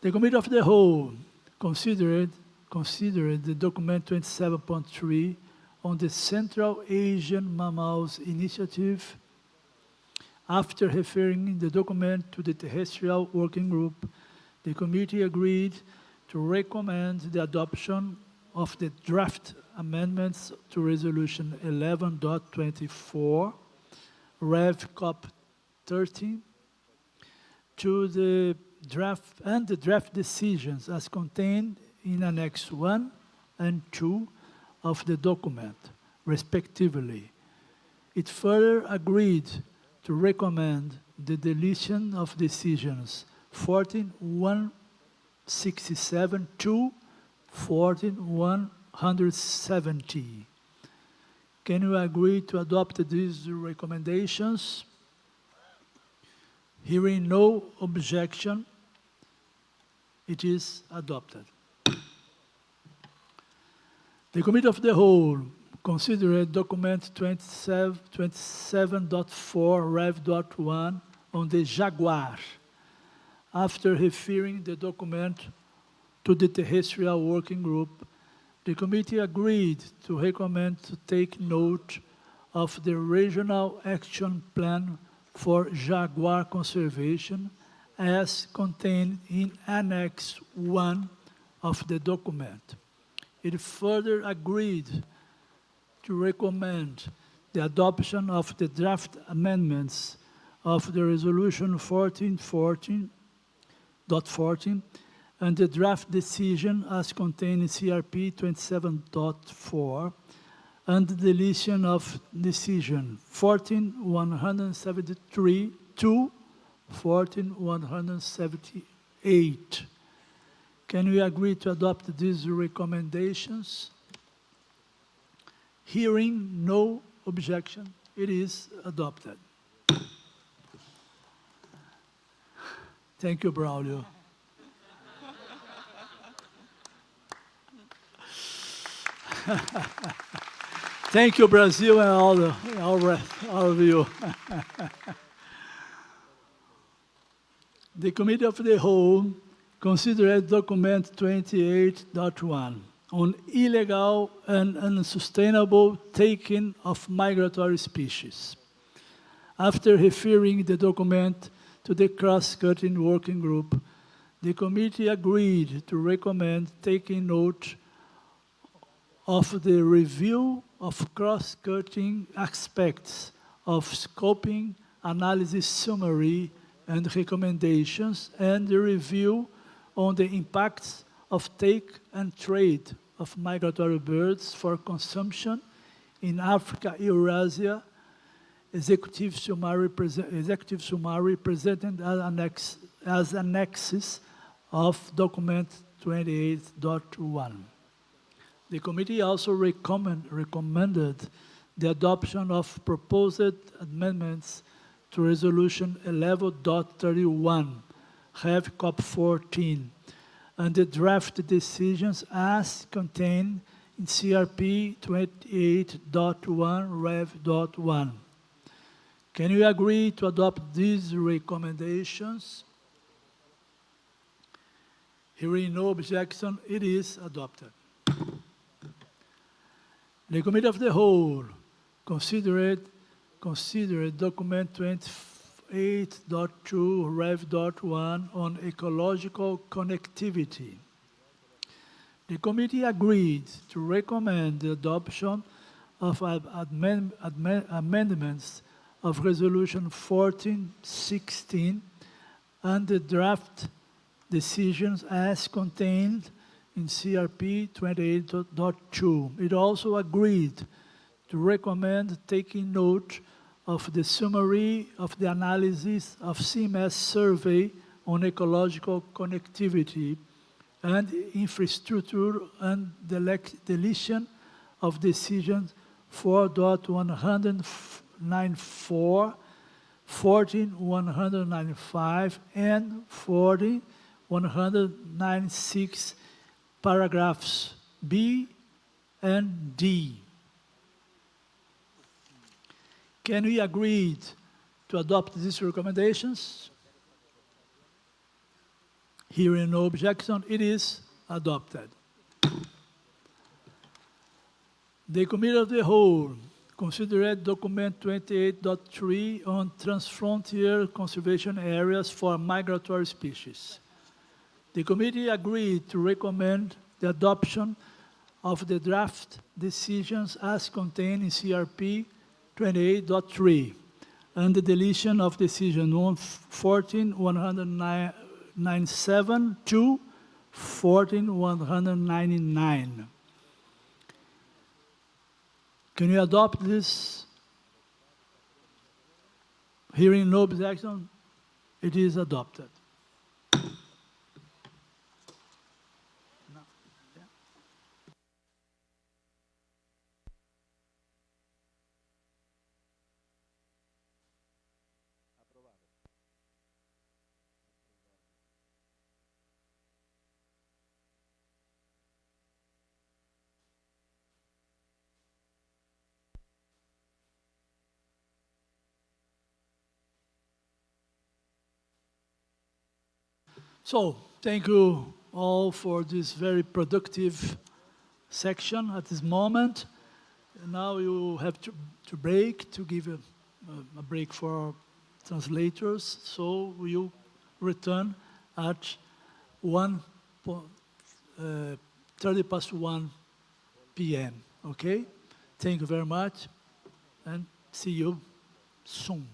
The Committee of the Whole considered the document 27.3 on the Central Asian Mammals Initiative. After referring the document to the Terrestrial Working Group, the committee agreed to recommend the adoption of the draft amendments to Resolution 11.24, Rev COP15, to the draft decisions as contained in Annex 1 and 2 of the document, respectively. It further agreed to recommend the deletion of decisions 14.167 to 14.170. Can you agree to adopt these recommendations? Hearing no objection, it is adopted. The Committee of the Whole considered document 27.4 Rev.1 on the jaguar. After referring the document to the Terrestrial Working Group, the committee agreed to recommend to take note of the Regional Action Plan for Jaguar Conservation as contained in Annex 1 of the document. It further agreed to recommend the adoption of the draft amendments of the Resolution 14.14 and the draft decision as contained in CRP 27.4 and the deletion of decision 14.173 to 14.178. Can we agree to adopt these recommendations? Hearing no objection, it is adopted. Thank you, Braulio. Thank you, Brazil, and all of you. The Committee of the Whole considered document 28.1 on illegal and unsustainable taking of migratory species. After referring the document to the cross-cutting working group, the committee agreed to recommend taking note of the review of cross-cutting aspects of scoping, analysis summary, and recommendations, and the review on the impacts of take and trade of migratory birds for consumption in Africa, Eurasia, executive summary presented as annexes of document 28.1. The committee also recommended the adoption of proposed amendments to Resolution 11.31, Rev COP14, and the draft decisions as contained in CRP 28.1, Rev.1. Can you agree to adopt these recommendations? Hearing no objection, it is adopted. The Committee of the Whole considered document 28.2 Rev.1 on ecological connectivity. The committee agreed to recommend the adoption of amendments of Resolution 1416 and the draft decisions as contained in CRP 28.2. It also agreed to recommend taking note of the summary of the analysis of CMS survey on ecological connectivity and infrastructure and deletion of decisions 4.194, 14.195, and 14.196, paragraphs B and D. Can we agree to adopt these recommendations? Hearing no objection, it is adopted. The Committee of the Whole considered document 28.3 on transfrontier conservation areas for migratory species. The committee agreed to recommend the adoption of the draft decisions as contained in CRP 28.3 and the deletion of decision 14.197 to 14.199. Can you adopt this? Hearing no objection, it is adopted. So, thank you all for this very productive section at this moment. And now you have to break, to give a break for translators. So we'll return at 1:30 p.m. Okay? Thank you very much and see you soon.